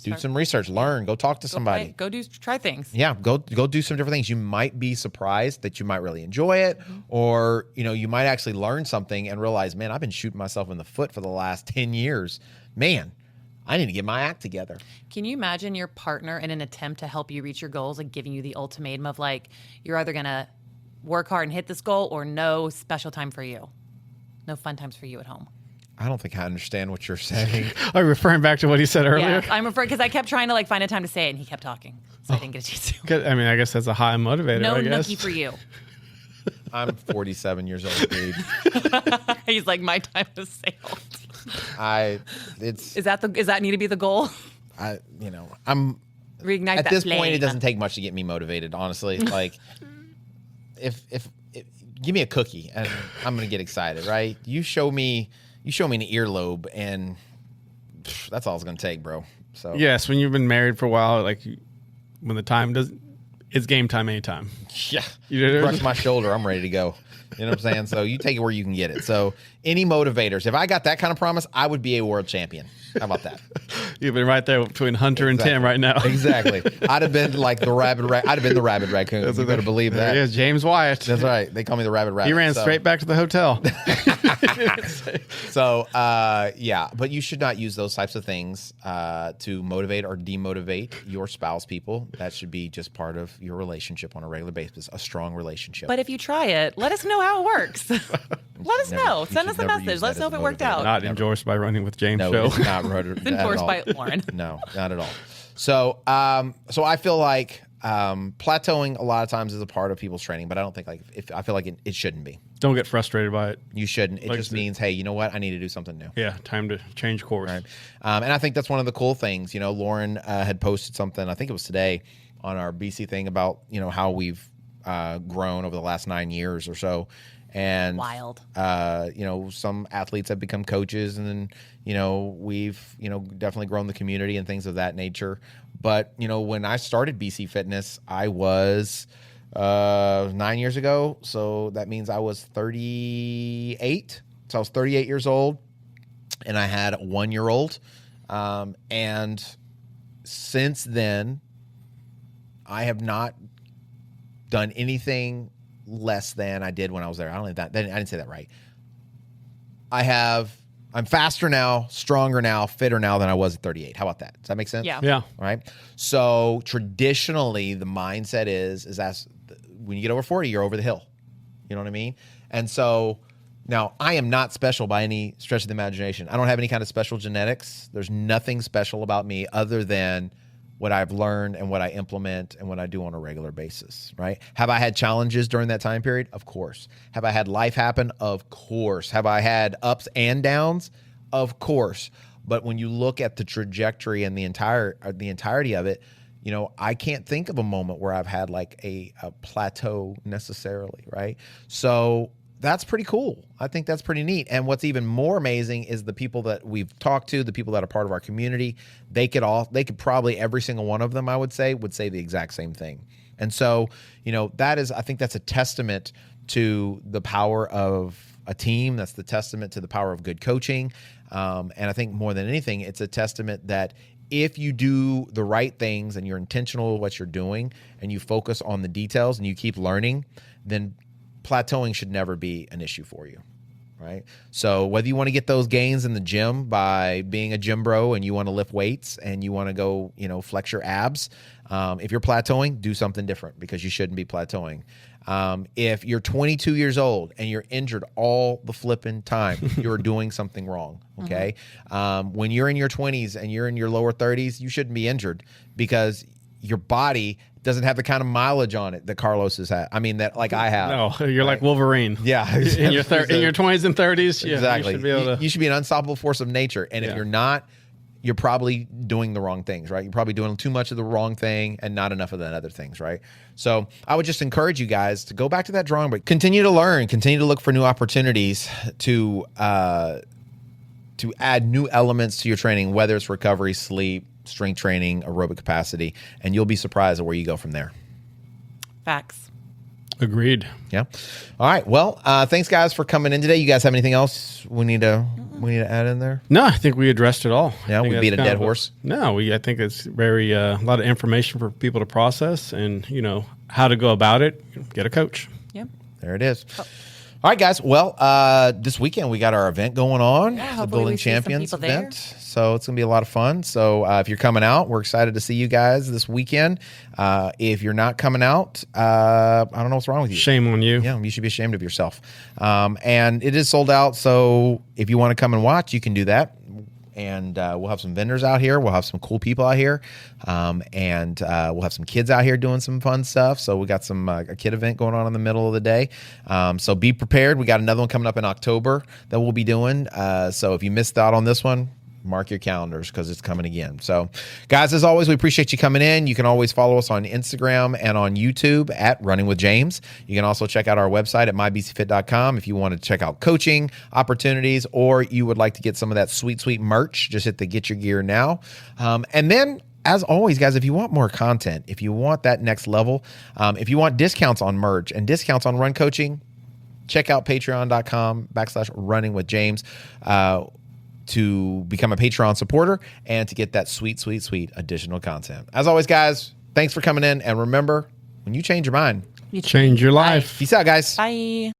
do some research, learn, go talk to somebody. Try things. Yeah, go do some different things. You might be surprised that you might really enjoy it, or, you know, you might actually learn something and realize, man, I've been shooting myself in the foot for the last 10 years. Man, I need to get my act together. Can you imagine your partner in an attempt to help you reach your goals, like giving you the ultimatum of like, you're either going to work hard and hit this goal or no special time for you, no fun times for you at home? I don't think I understand what you're saying. Are you referring back to what he said earlier? Yeah, I'm afraid because I kept trying to like find a time to say it and he kept talking, so I didn't get a chance to. I mean, I guess that's a high motivator. No I guess. nookie for you. I'm 47 years old, dude. He's like, my time has sailed. Does that need to be the goal? I'm reignite at that this flame. point. It doesn't take much to get me motivated, honestly. Like, if give me a cookie and I'm gonna get excited, right? You show me an earlobe and that's all it's gonna take, bro. So yes, when you've been married for a while, like when the time doesn't, it's game time anytime. Yeah, you brush my shoulder, I'm ready to go. You know what I'm saying? So you take it where you can get it. So any motivators, if I got that kind of promise, I would be a world champion. How about that? You've been right there between Hunter and Tim right now. Exactly. I'd have been like the rabbit. I'd have been the rabid raccoon. You better believe that. Yeah, James Wyatt. That's right. They call me the rabbit rabbit. He ran straight back to the hotel. So yeah, but you should not use those types of things to motivate or demotivate your spouse. People, that should be just part of your relationship on a regular basis. A strong relationship. But if you try it, let us know how it works. Let us know. Send us a message. Let us know if it worked out. Not endorsed by Running with James no, show. It's not it's endorsed by Lauren. No, not at all. So I feel like plateauing a lot of times is a part of people's training, but I don't think I feel like it shouldn't be. Don't get frustrated by it. You shouldn't. It just means, hey, you know what? I need to do something new. Yeah, time to change course. Right. And I think that's one of the cool things. You know, Lauren had posted something, I think it was today, on our BC thing about, you know, how we've grown over the last 9 years or so. And wild. You know, some athletes have become coaches, and then, you know, we've, you know, definitely grown the community and things of that nature. But, you know, when I started BC Fitness, I was 9 years ago. So that means I was 38. So I was 38 years old, and I had a 1-year-old. And since then, I have not done anything less than I did when I was there. I didn't say that right. I'm faster now, stronger now, fitter now than I was at 38. How about that? Does that make sense? Yeah. Yeah. All right. So traditionally, the mindset is that's when you get over 40, you're over the hill. You know what I mean? And so now I am not special by any stretch of the imagination. I don't have any kind of special genetics. There's nothing special about me other than what I've learned and what I implement and what I do on a regular basis, right? Have I had challenges during that time period? Of course. Have I had life happen? Of course. Have I had ups and downs? Of course. But when you look at the trajectory and the entirety of it, you know, I can't think of a moment where I've had like a plateau necessarily, right? So that's pretty cool. I think that's pretty neat. And what's even more amazing is the people that we've talked to, the people that are part of our community, they could probably, every single one of them, I would say the exact same thing. And so, you know, I think that's a testament to the power of a team. That's the testament to the power of good coaching. And I think more than anything, it's a testament that if you do the right things and you're intentional with what you're doing and you focus on the details and you keep learning, then plateauing should never be an issue for you, right? So whether you want to get those gains in the gym by being a gym bro and you want to lift weights and you want to go, you know, flex your abs, if you're plateauing, do something different because you shouldn't be plateauing. If you're 22 years old and you're injured all the flipping time, you're doing something wrong, okay? When you're in your 20s and you're in your lower 30s, you shouldn't be injured because your body doesn't have the kind of mileage on it that Carlos has had. I mean, that like I have. No, you're like Wolverine. Yeah. in your 20s and 30s. Yeah, exactly. You should be able to. You should be an unstoppable force of nature. And if you're not, you're probably doing the wrong things, right? You're probably doing too much of the wrong thing and not enough of the other things, right? So I would just encourage you guys to go back to that drawing board. Continue to learn. Continue to look for new opportunities to add new elements to your training, whether it's recovery, sleep, strength training, aerobic capacity, and you'll be surprised at where you go from there. Facts. Agreed. Yeah. All right. Well, thanks guys for coming in today. You guys have anything else we need to add in there? No, I think we addressed it all. Yeah, we beat a dead horse. I think it's very a lot of information for people to process, and you know how to go about it. Get a coach. Yep. There it is. Oh. All right, guys. Well, this weekend we got our event going on, the Building Champions event. So it's going to be a lot of fun. So if you're coming out, we're excited to see you guys this weekend. If you're not coming out, I don't know what's wrong with you. Shame on you. Yeah, you should be ashamed of yourself. And it is sold out. So if you want to come and watch, you can do that. And we'll have some vendors out here. We'll have some cool people out here. And we'll have some kids out here doing some fun stuff. So we got some a kid event going on in the middle of the day. So be prepared. We got another one coming up in October that we'll be doing. So if you missed out on this one, mark your calendars because it's coming again. So guys, as always, we appreciate you coming in. You can always follow us on Instagram and on YouTube at Running with James. You can also check out our website at mybcfit.com if you want to check out coaching opportunities or you would like to get some of that sweet, sweet merch. Just hit the Get Your Gear Now. And then as always, guys, if you want more content, if you want that next level, if you want discounts on merch and discounts on run coaching, check out patreon.com/runningwithjames. To become a Patreon supporter and to get that sweet, sweet, sweet additional content. As always, guys, thanks for coming in. And remember, when you change your mind, you change your life. Peace out, guys. Bye.